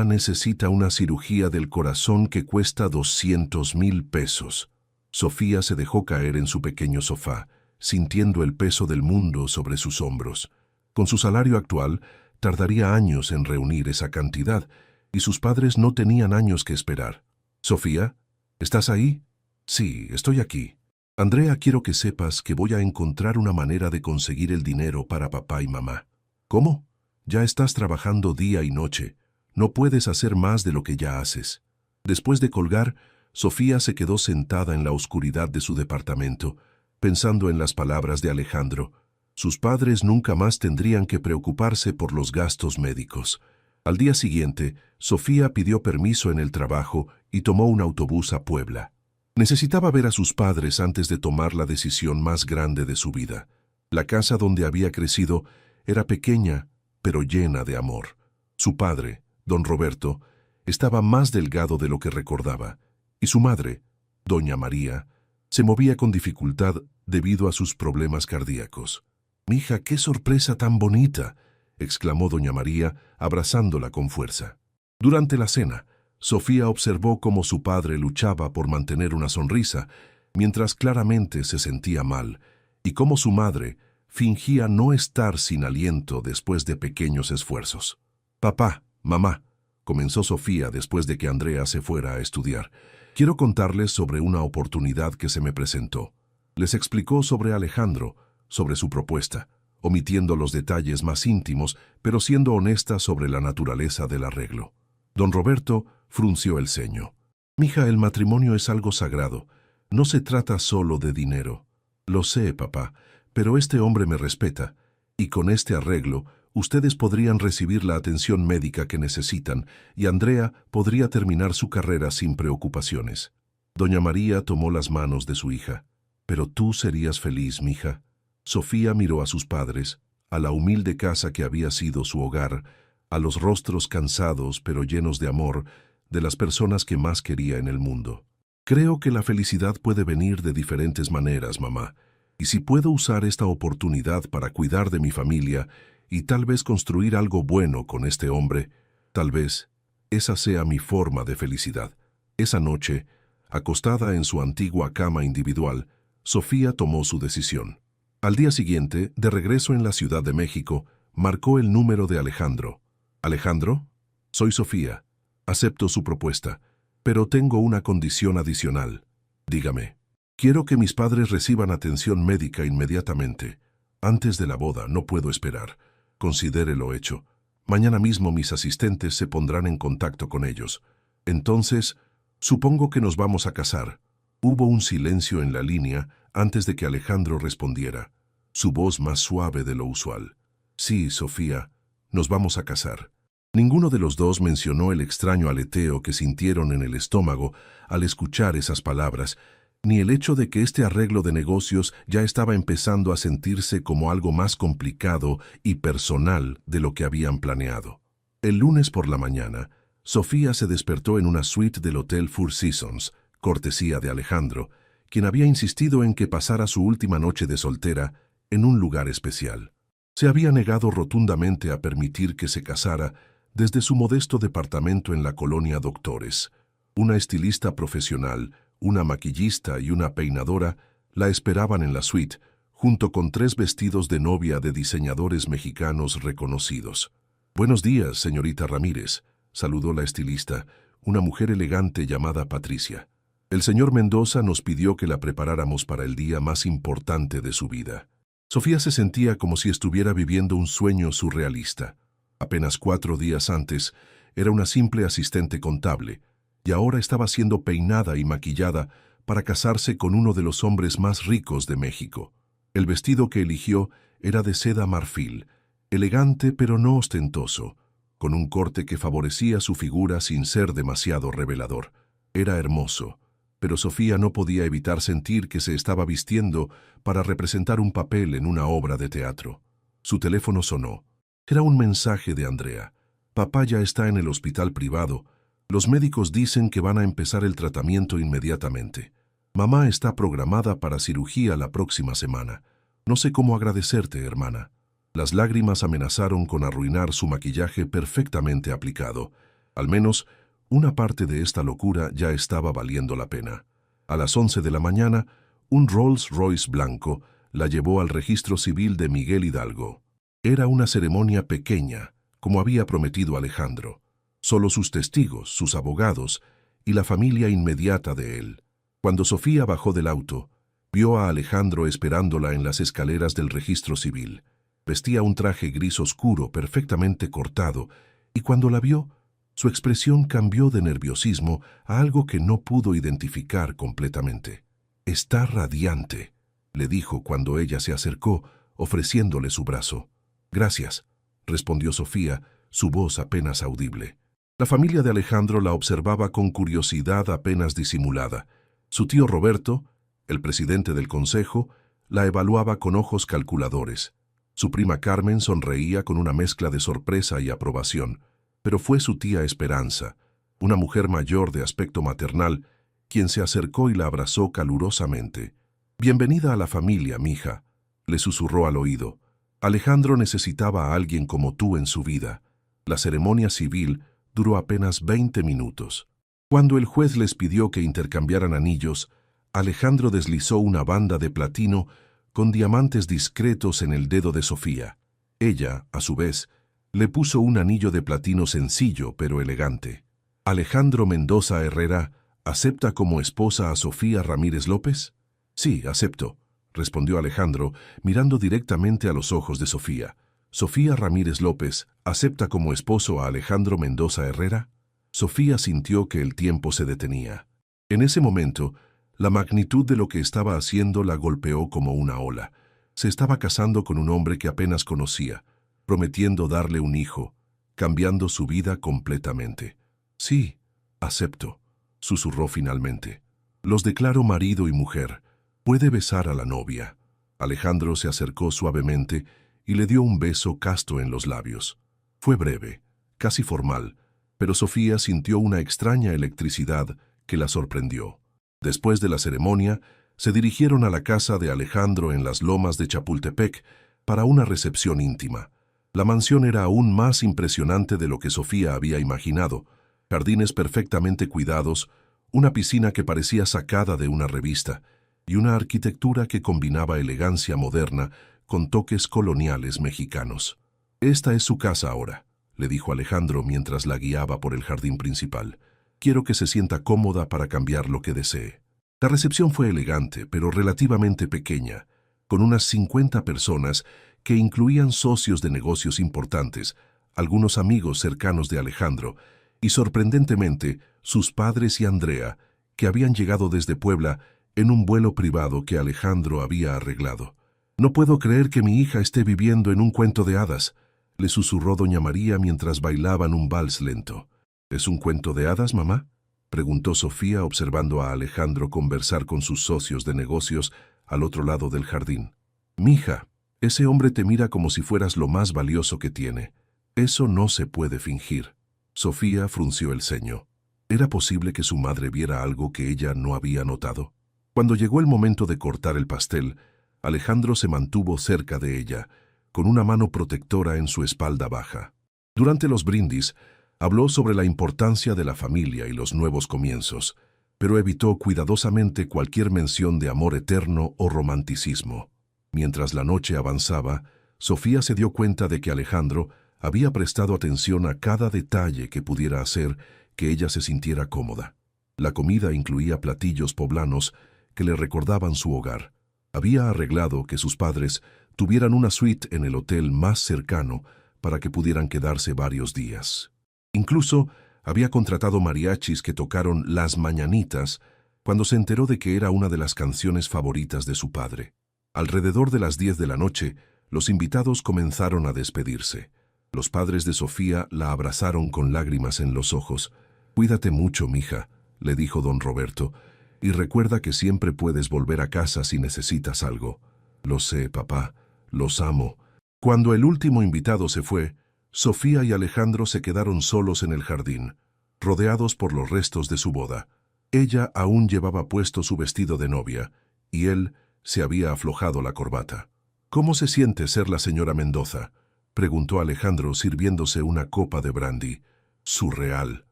necesita una cirugía del corazón que cuesta 200,000 pesos. Sofía se dejó caer en su pequeño sofá, sintiendo el peso del mundo sobre sus hombros. Con su salario actual, tardaría años en reunir esa cantidad, y sus padres no tenían años que esperar. «Sofía, ¿estás ahí?» «Sí, estoy aquí. Andrea, quiero que sepas que voy a encontrar una manera de conseguir el dinero para papá y mamá». «¿Cómo? Ya estás trabajando día y noche. No puedes hacer más de lo que ya haces». Después de colgar, Sofía se quedó sentada en la oscuridad de su departamento, pensando en las palabras de Alejandro. Sus padres nunca más tendrían que preocuparse por los gastos médicos. Al día siguiente, Sofía pidió permiso en el trabajo y tomó un autobús a Puebla. Necesitaba ver a sus padres antes de tomar la decisión más grande de su vida. La casa donde había crecido era pequeña, pero llena de amor. Su padre, don Roberto, estaba más delgado de lo que recordaba, y su madre, doña María, se movía con dificultad debido a sus problemas cardíacos. «Mija, qué sorpresa tan bonita», exclamó doña María, abrazándola con fuerza. Durante la cena, Sofía observó cómo su padre luchaba por mantener una sonrisa, mientras claramente se sentía mal, y cómo su madre fingía no estar sin aliento después de pequeños esfuerzos. «Papá, mamá», comenzó Sofía después de que Andrea se fuera a estudiar, «quiero contarles sobre una oportunidad que se me presentó». Les explicó sobre Alejandro, sobre su propuesta, omitiendo los detalles más íntimos, pero siendo honesta sobre la naturaleza del arreglo. Don Roberto frunció el ceño. «Mija, el matrimonio es algo sagrado. No se trata solo de dinero». «Lo sé, papá, pero este hombre me respeta, y con este arreglo, ustedes podrían recibir la atención médica que necesitan, y Andrea podría terminar su carrera sin preocupaciones». Doña María tomó las manos de su hija. «Pero tú serías feliz, mija». Sofía miró a sus padres, a la humilde casa que había sido su hogar, a los rostros cansados pero llenos de amor de las personas que más quería en el mundo. «Creo que la felicidad puede venir de diferentes maneras, mamá, y si puedo usar esta oportunidad para cuidar de mi familia y tal vez construir algo bueno con este hombre, tal vez esa sea mi forma de felicidad». Esa noche, acostada en su antigua cama individual, Sofía tomó su decisión. Al día siguiente, de regreso en la Ciudad de México, marcó el número de Alejandro. «Alejandro, soy Sofía. Acepto su propuesta, pero tengo una condición adicional. Dígame». «Quiero que mis padres reciban atención médica inmediatamente. Antes de la boda, no puedo esperar. Considere lo hecho. Mañana mismo mis asistentes se pondrán en contacto con ellos. Entonces, supongo que nos vamos a casar». Hubo un silencio en la línea antes de que Alejandro respondiera, su voz más suave de lo usual. «Sí, Sofía, nos vamos a casar». Ninguno de los dos mencionó el extraño aleteo que sintieron en el estómago al escuchar esas palabras, ni el hecho de que este arreglo de negocios ya estaba empezando a sentirse como algo más complicado y personal de lo que habían planeado. El lunes por la mañana, Sofía se despertó en una suite del Hotel Four Seasons, cortesía de Alejandro, quien había insistido en que pasara su última noche de soltera en un lugar especial. Se había negado rotundamente a permitir que se casara desde su modesto departamento en la colonia Doctores. Una estilista profesional, una maquillista y una peinadora la esperaban en la suite, junto con 3 vestidos de novia de diseñadores mexicanos reconocidos. «Buenos días, señorita Ramírez», saludó la estilista, una mujer elegante llamada Patricia. «El señor Mendoza nos pidió que la preparáramos para el día más importante de su vida». Sofía se sentía como si estuviera viviendo un sueño surrealista. Apenas 4 días antes, era una simple asistente contable, y ahora estaba siendo peinada y maquillada para casarse con uno de los hombres más ricos de México. El vestido que eligió era de seda marfil, elegante pero no ostentoso, con un corte que favorecía su figura sin ser demasiado revelador. Era hermoso, pero Sofía no podía evitar sentir que se estaba vistiendo para representar un papel en una obra de teatro. Su teléfono sonó. Era un mensaje de Andrea. Papá ya está en el hospital privado. Los médicos dicen que van a empezar el tratamiento inmediatamente. Mamá está programada para cirugía la próxima semana. No sé cómo agradecerte, hermana. Las lágrimas amenazaron con arruinar su maquillaje perfectamente aplicado. Al menos, una parte de esta locura ya estaba valiendo la pena. A las 11 de la mañana, un Rolls Royce blanco la llevó al registro civil de Miguel Hidalgo. Era una ceremonia pequeña, como había prometido Alejandro. Solo sus testigos, sus abogados y la familia inmediata de él. Cuando Sofía bajó del auto, vio a Alejandro esperándola en las escaleras del registro civil. Vestía un traje gris oscuro, perfectamente cortado, y cuando la vio, su expresión cambió de nerviosismo a algo que no pudo identificar completamente. «Está radiante», le dijo cuando ella se acercó, ofreciéndole su brazo. «Gracias», respondió Sofía, su voz apenas audible. La familia de Alejandro la observaba con curiosidad apenas disimulada. Su tío Roberto, el presidente del consejo, la evaluaba con ojos calculadores. Su prima Carmen sonreía con una mezcla de sorpresa y aprobación, pero fue su tía Esperanza, una mujer mayor de aspecto maternal, quien se acercó y la abrazó calurosamente. «Bienvenida a la familia, mija», le susurró al oído. «Alejandro necesitaba a alguien como tú en su vida». La ceremonia civil duró apenas 20 minutos. Cuando el juez les pidió que intercambiaran anillos, Alejandro deslizó una banda de platino con diamantes discretos en el dedo de Sofía. Ella, a su vez, le puso un anillo de platino sencillo pero elegante. «Alejandro Mendoza Herrera, ¿acepta como esposa a Sofía Ramírez López?» «Sí, acepto», respondió Alejandro, mirando directamente a los ojos de Sofía. «Sofía Ramírez López, ¿acepta como esposo a Alejandro Mendoza Herrera?» Sofía sintió que el tiempo se detenía. En ese momento, la magnitud de lo que estaba haciendo la golpeó como una ola. Se estaba casando con un hombre que apenas conocía, prometiendo darle un hijo, cambiando su vida completamente. «Sí, acepto», susurró finalmente. «Los declaro marido y mujer. Puede besar a la novia». Alejandro se acercó suavemente y le dio un beso casto en los labios. Fue breve, casi formal, pero Sofía sintió una extraña electricidad que la sorprendió. Después de la ceremonia, se dirigieron a la casa de Alejandro en las lomas de Chapultepec para una recepción íntima. La mansión era aún más impresionante de lo que Sofía había imaginado. Jardines perfectamente cuidados, una piscina que parecía sacada de una revista y una arquitectura que combinaba elegancia moderna con toques coloniales mexicanos. «Esta es su casa ahora», le dijo Alejandro mientras la guiaba por el jardín principal. «Quiero que se sienta cómoda para cambiar lo que desee». La recepción fue elegante, pero relativamente pequeña, con unas 50 personas que incluían socios de negocios importantes, algunos amigos cercanos de Alejandro, y sorprendentemente sus padres y Andrea, que habían llegado desde Puebla en un vuelo privado que Alejandro había arreglado. «No puedo creer que mi hija esté viviendo en un cuento de hadas», le susurró doña María mientras bailaban un vals lento. «¿Es un cuento de hadas, mamá?», preguntó Sofía observando a Alejandro conversar con sus socios de negocios al otro lado del jardín. «Mija, ese hombre te mira como si fueras lo más valioso que tiene. Eso no se puede fingir». Sofía frunció el ceño. ¿Era posible que su madre viera algo que ella no había notado? Cuando llegó el momento de cortar el pastel, Alejandro se mantuvo cerca de ella, con una mano protectora en su espalda baja. Durante los brindis, habló sobre la importancia de la familia y los nuevos comienzos, pero evitó cuidadosamente cualquier mención de amor eterno o romanticismo. Mientras la noche avanzaba, Sofía se dio cuenta de que Alejandro había prestado atención a cada detalle que pudiera hacer que ella se sintiera cómoda. La comida incluía platillos poblanos que le recordaban su hogar. Había arreglado que sus padres tuvieran una suite en el hotel más cercano para que pudieran quedarse varios días. Incluso había contratado mariachis que tocaron Las Mañanitas cuando se enteró de que era una de las canciones favoritas de su padre. Alrededor de las 10 de la noche, Los invitados comenzaron a despedirse. Los padres de Sofía la abrazaron con lágrimas en los ojos. «Cuídate mucho, mija», le dijo don Roberto, «y recuerda que siempre puedes volver a casa si necesitas algo». «Lo sé, papá, los amo». Cuando el último invitado se fue, Sofía y Alejandro se quedaron solos en el jardín, rodeados por los restos de su boda. Ella aún llevaba puesto su vestido de novia, y él se había aflojado la corbata. «¿Cómo se siente ser la señora Mendoza?», preguntó Alejandro sirviéndose una copa de brandy. «Surreal»,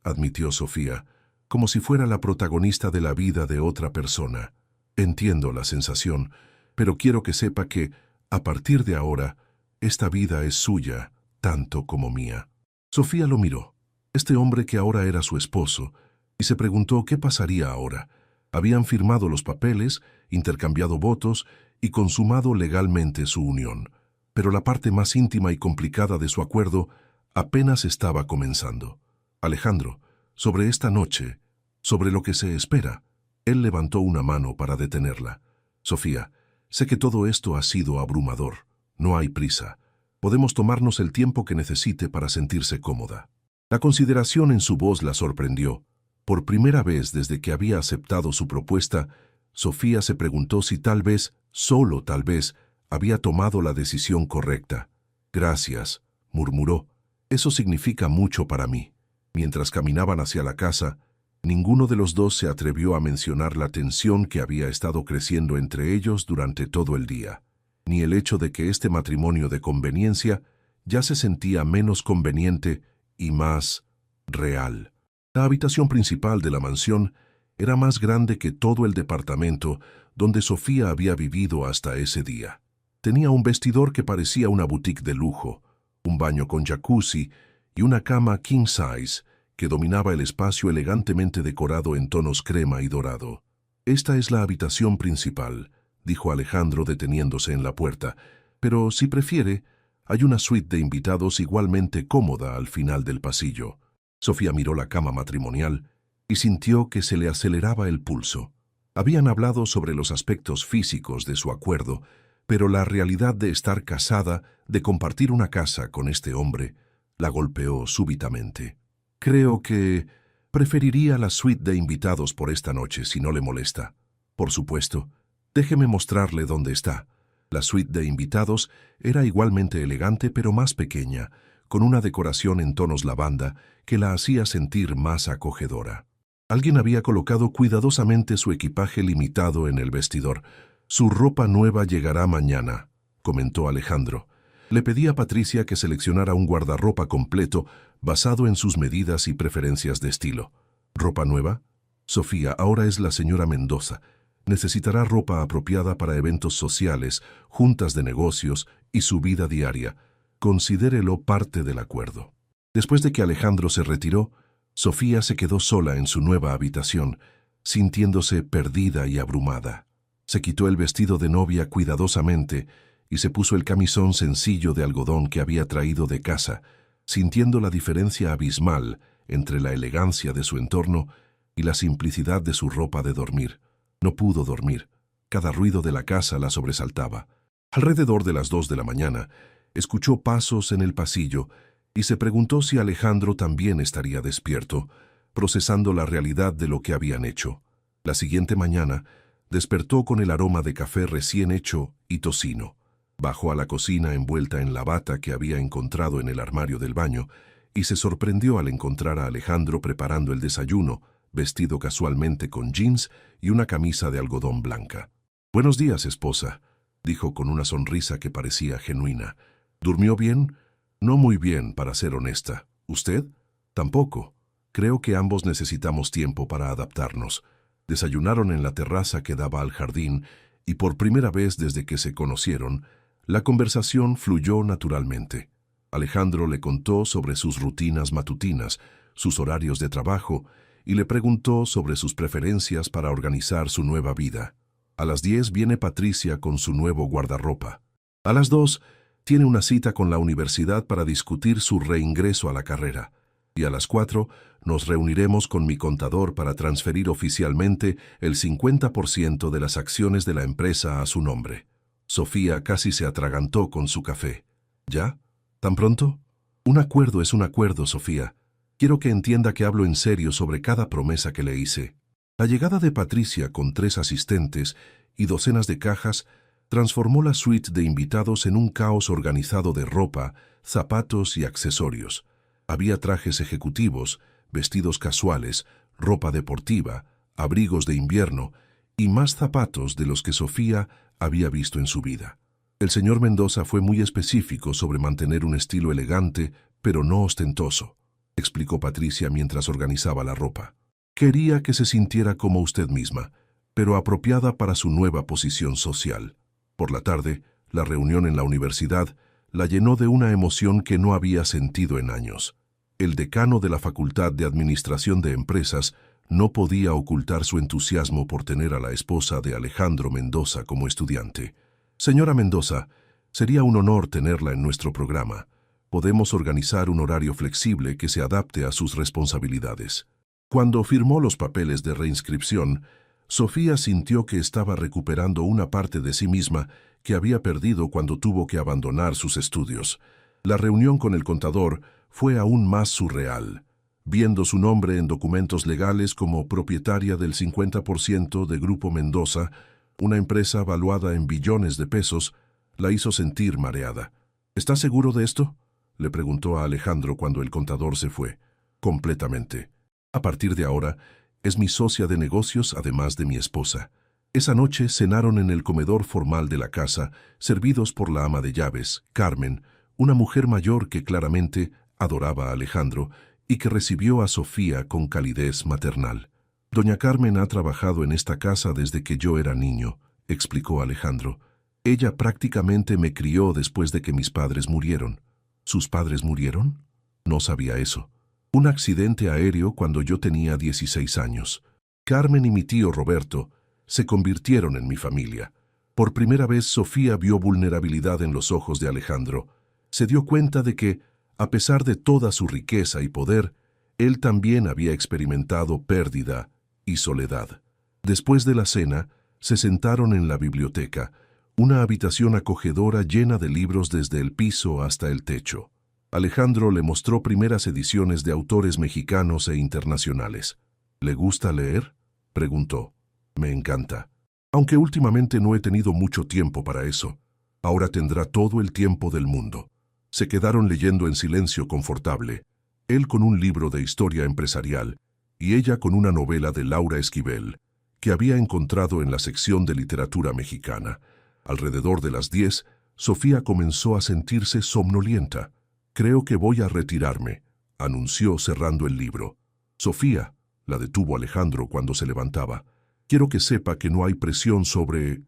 admitió Sofía, «como si fuera la protagonista de la vida de otra persona. Entiendo la sensación, pero quiero que sepa que, a partir de ahora, esta vida es suya, tanto como mía». Sofía lo miró, este hombre que ahora era su esposo, y se preguntó qué pasaría ahora. Habían firmado los papeles, intercambiado votos y consumado legalmente su unión, pero la parte más íntima y complicada de su acuerdo apenas estaba comenzando. «Alejandro, sobre esta noche, sobre lo que se espera». Él levantó una mano para detenerla. «Sofía, sé que todo esto ha sido abrumador. No hay prisa. Podemos tomarnos el tiempo que necesite para sentirse cómoda». La consideración en su voz la sorprendió. Por primera vez desde que había aceptado su propuesta, Sofía se preguntó si tal vez, solo tal vez, había tomado la decisión correcta. «Gracias», murmuró. «Eso significa mucho para mí». Mientras caminaban hacia la casa, ninguno de los dos se atrevió a mencionar la tensión que había estado creciendo entre ellos durante todo el día, ni el hecho de que este matrimonio de conveniencia ya se sentía menos conveniente y más real. La habitación principal de la mansión era más grande que todo el departamento donde Sofía había vivido hasta ese día. Tenía un vestidor que parecía una boutique de lujo, un baño con jacuzzi y una cama king size que dominaba el espacio elegantemente decorado en tonos crema y dorado. «Esta es la habitación principal», dijo Alejandro deteniéndose en la puerta, «pero si prefiere, hay una suite de invitados igualmente cómoda al final del pasillo». Sofía miró la cama matrimonial y sintió que se le aceleraba el pulso. Habían hablado sobre los aspectos físicos de su acuerdo, pero la realidad de estar casada, de compartir una casa con este hombre, la golpeó súbitamente. «Creo que preferiría la suite de invitados por esta noche, si no le molesta». «Por supuesto. Déjeme mostrarle dónde está». La suite de invitados era igualmente elegante pero más pequeña, con una decoración en tonos lavanda que la hacía sentir más acogedora. Alguien había colocado cuidadosamente su equipaje limitado en el vestidor. «Su ropa nueva llegará mañana», comentó Alejandro. Le pedí a Patricia que seleccionara un guardarropa completo basado en sus medidas y preferencias de estilo. «¿Ropa nueva?» «Sofía, ahora es la señora Mendoza. Necesitará ropa apropiada para eventos sociales, juntas de negocios y su vida diaria. Considérelo parte del acuerdo». Después de que Alejandro se retiró, Sofía se quedó sola en su nueva habitación, sintiéndose perdida y abrumada. Se quitó el vestido de novia cuidadosamente y se puso el camisón sencillo de algodón que había traído de casa, sintiendo la diferencia abismal entre la elegancia de su entorno y la simplicidad de su ropa de dormir. No pudo dormir. Cada ruido de la casa la sobresaltaba. Alrededor de las 2 de la mañana, escuchó pasos en el pasillo y se preguntó si Alejandro también estaría despierto, procesando la realidad de lo que habían hecho. La siguiente mañana, despertó con el aroma de café recién hecho y tocino. Bajó a la cocina envuelta en la bata que había encontrado en el armario del baño y se sorprendió al encontrar a Alejandro preparando el desayuno, vestido casualmente con jeans y una camisa de algodón blanca. «Buenos días, esposa», dijo con una sonrisa que parecía genuina. «¿Durmió bien?» «No muy bien, para ser honesta. ¿Usted?» «Tampoco. Creo que ambos necesitamos tiempo para adaptarnos». Desayunaron en la terraza que daba al jardín y por primera vez desde que se conocieron, la conversación fluyó naturalmente. Alejandro le contó sobre sus rutinas matutinas, sus horarios de trabajo y le preguntó sobre sus preferencias para organizar su nueva vida. A las 10 viene Patricia con su nuevo guardarropa. A las 2 tiene una cita con la universidad para discutir su reingreso a la carrera. Y a las 4 nos reuniremos con mi contador para transferir oficialmente el 50% de las acciones de la empresa a su nombre. Sofía casi se atragantó con su café. ¿Ya? ¿Tan pronto? Un acuerdo es un acuerdo, Sofía. Quiero que entienda que hablo en serio sobre cada promesa que le hice. La llegada de Patricia con 3 asistentes y docenas de cajas transformó la suite de invitados en un caos organizado de ropa, zapatos y accesorios. Había trajes ejecutivos, vestidos casuales, ropa deportiva, abrigos de invierno y más zapatos de los que Sofía había visto en su vida. El señor Mendoza fue muy específico sobre mantener un estilo elegante, pero no ostentoso, explicó Patricia mientras organizaba la ropa. Quería que se sintiera como usted misma, pero apropiada para su nueva posición social. Por la tarde, la reunión en la universidad la llenó de una emoción que no había sentido en años. El decano de la Facultad de Administración de Empresas no podía ocultar su entusiasmo por tener a la esposa de Alejandro Mendoza como estudiante. Señora Mendoza, sería un honor tenerla en nuestro programa. Podemos organizar un horario flexible que se adapte a sus responsabilidades. Cuando firmó los papeles de reinscripción, Sofía sintió que estaba recuperando una parte de sí misma que había perdido cuando tuvo que abandonar sus estudios. La reunión con el contador fue aún más surreal. Viendo su nombre en documentos legales como propietaria del 50% de Grupo Mendoza, una empresa valuada en billones de pesos, la hizo sentir mareada. ¿Está seguro de esto?, le preguntó a Alejandro cuando el contador se fue. Completamente. A partir de ahora, es mi socia de negocios además de mi esposa. Esa noche cenaron en el comedor formal de la casa, servidos por la ama de llaves, Carmen, una mujer mayor que claramente adoraba a Alejandro y que recibió a Sofía con calidez maternal. Doña Carmen ha trabajado en esta casa desde que yo era niño, explicó Alejandro. Ella prácticamente me crió después de que mis padres murieron. ¿Sus padres murieron? No sabía eso. Un accidente aéreo cuando yo tenía 16 años. Carmen y mi tío Roberto se convirtieron en mi familia. Por primera vez Sofía vio vulnerabilidad en los ojos de Alejandro. Se dio cuenta de que, a pesar de toda su riqueza y poder, él también había experimentado pérdida y soledad. Después de la cena, se sentaron en la biblioteca, una habitación acogedora llena de libros desde el piso hasta el techo. Alejandro le mostró primeras ediciones de autores mexicanos e internacionales. ¿Le gusta leer?, preguntó. Me encanta. Aunque últimamente no he tenido mucho tiempo para eso. Ahora tendrá todo el tiempo del mundo. Se quedaron leyendo en silencio confortable, él con un libro de historia empresarial y ella con una novela de Laura Esquivel, que había encontrado en la sección de literatura mexicana. Alrededor de las 10, Sofía comenzó a sentirse somnolienta. Creo que voy a retirarme, anunció cerrando el libro. Sofía, la detuvo Alejandro cuando se levantaba. Quiero que sepa que no hay presión sobre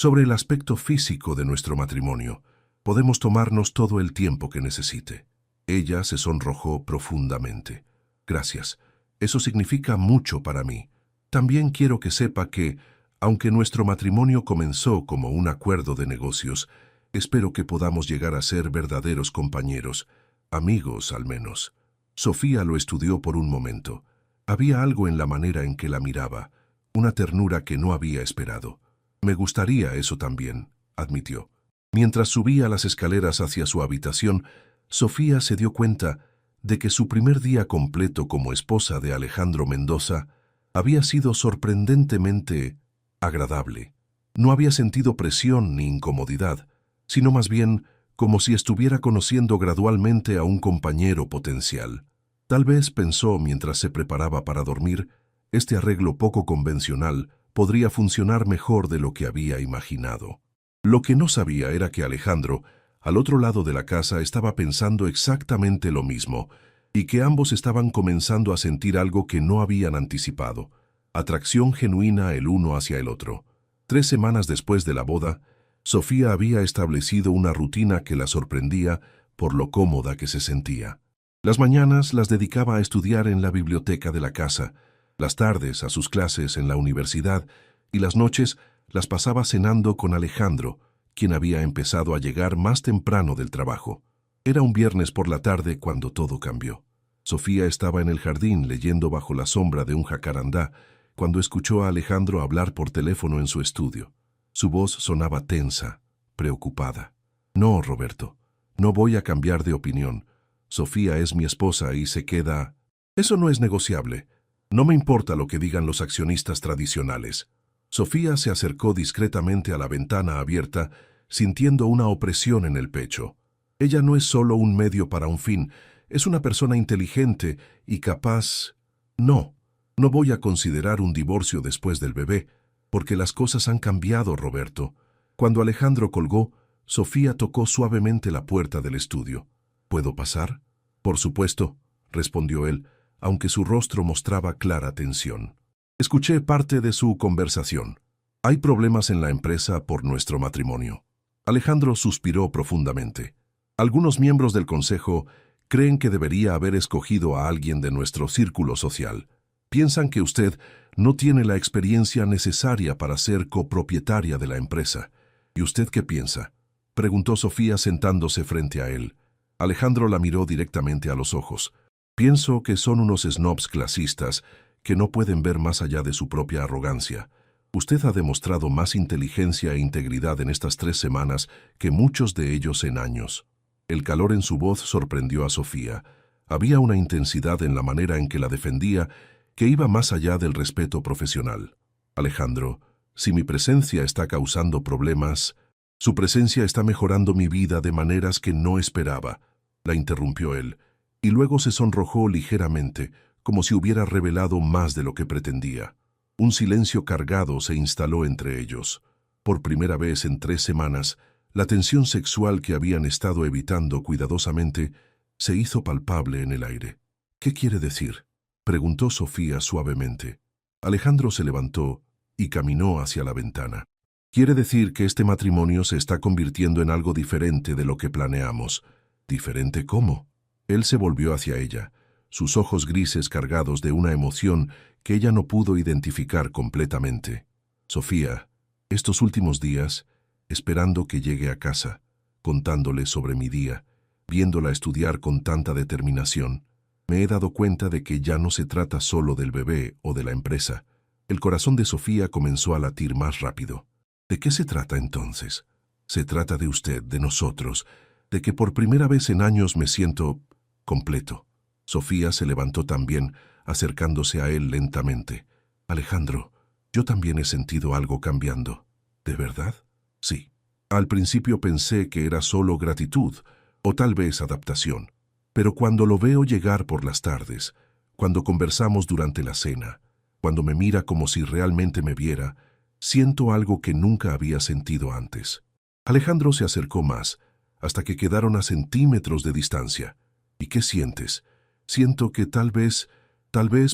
el aspecto físico de nuestro matrimonio. Podemos tomarnos todo el tiempo que necesite. Ella se sonrojó profundamente. Gracias. Eso significa mucho para mí. También quiero que sepa que, aunque nuestro matrimonio comenzó como un acuerdo de negocios, espero que podamos llegar a ser verdaderos compañeros, amigos al menos. Sofía lo estudió por un momento. Había algo en la manera en que la miraba, una ternura que no había esperado. Me gustaría eso también, admitió. Mientras subía las escaleras hacia su habitación, Sofía se dio cuenta de que su primer día completo como esposa de Alejandro Mendoza había sido sorprendentemente agradable. No había sentido presión ni incomodidad, sino más bien como si estuviera conociendo gradualmente a un compañero potencial. Tal vez pensó mientras se preparaba para dormir, este arreglo poco convencional podría funcionar mejor de lo que había imaginado. Lo que no sabía era que Alejandro, al otro lado de la casa, estaba pensando exactamente lo mismo, y que ambos estaban comenzando a sentir algo que no habían anticipado, atracción genuina el uno hacia el otro. 3 semanas después de la boda, Sofía había establecido una rutina que la sorprendía por lo cómoda que se sentía. Las mañanas las dedicaba a estudiar en la biblioteca de la casa, las tardes a sus clases en la universidad y las noches las pasaba cenando con Alejandro, quien había empezado a llegar más temprano del trabajo. Era un viernes por la tarde cuando todo cambió. Sofía estaba en el jardín leyendo bajo la sombra de un jacarandá cuando escuchó a Alejandro hablar por teléfono en su estudio. Su voz sonaba tensa, preocupada. No, Roberto, no voy a cambiar de opinión. Sofía es mi esposa y se queda... Eso no es negociable. No me importa lo que digan los accionistas tradicionales. Sofía se acercó discretamente a la ventana abierta, sintiendo una opresión en el pecho. Ella no es solo un medio para un fin, es una persona inteligente y capaz... No, no voy a considerar un divorcio después del bebé, porque las cosas han cambiado, Roberto. Cuando Alejandro colgó, Sofía tocó suavemente la puerta del estudio. ¿Puedo pasar? Por supuesto, respondió él, aunque su rostro mostraba clara tensión. Escuché parte de su conversación. Hay problemas en la empresa por nuestro matrimonio. Alejandro suspiró profundamente. Algunos miembros del consejo creen que debería haber escogido a alguien de nuestro círculo social. Piensan que usted no tiene la experiencia necesaria para ser copropietaria de la empresa. ¿Y usted qué piensa?, preguntó Sofía sentándose frente a él. Alejandro la miró directamente a los ojos. Pienso que son unos snobs clasistas que no pueden ver más allá de su propia arrogancia. Usted ha demostrado más inteligencia e integridad en estas 3 semanas que muchos de ellos en años. El calor en su voz sorprendió a Sofía. Había una intensidad en la manera en que la defendía que iba más allá del respeto profesional. Alejandro, si mi presencia está causando problemas, su presencia está mejorando mi vida de maneras que no esperaba, la interrumpió él, y luego se sonrojó ligeramente, como si hubiera revelado más de lo que pretendía. Un silencio cargado se instaló entre ellos. Por primera vez en 3 semanas, la tensión sexual que habían estado evitando cuidadosamente se hizo palpable en el aire. ¿Qué quiere decir?, preguntó Sofía suavemente. Alejandro se levantó y caminó hacia la ventana. Quiere decir que este matrimonio se está convirtiendo en algo diferente de lo que planeamos. ¿Diferente cómo? Él se volvió hacia ella, sus ojos grises cargados de una emoción que ella no pudo identificar completamente. Sofía, estos últimos días, esperando que llegue a casa, contándole sobre mi día, viéndola estudiar con tanta determinación, me he dado cuenta de que ya no se trata solo del bebé o de la empresa. El corazón de Sofía comenzó a latir más rápido. ¿De qué se trata entonces? Se trata de usted, de nosotros, de que por primera vez en años me siento completo. Sofía se levantó también, acercándose a él lentamente. Alejandro, yo también he sentido algo cambiando. ¿De verdad? Sí. Al principio pensé que era solo gratitud, o tal vez adaptación. Pero cuando lo veo llegar por las tardes, cuando conversamos durante la cena, cuando me mira como si realmente me viera, siento algo que nunca había sentido antes. Alejandro se acercó más, hasta que quedaron a centímetros de distancia. ¿Y qué sientes? Siento que tal vez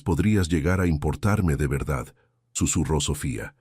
podrías llegar a importarme de verdad, susurró Sofía.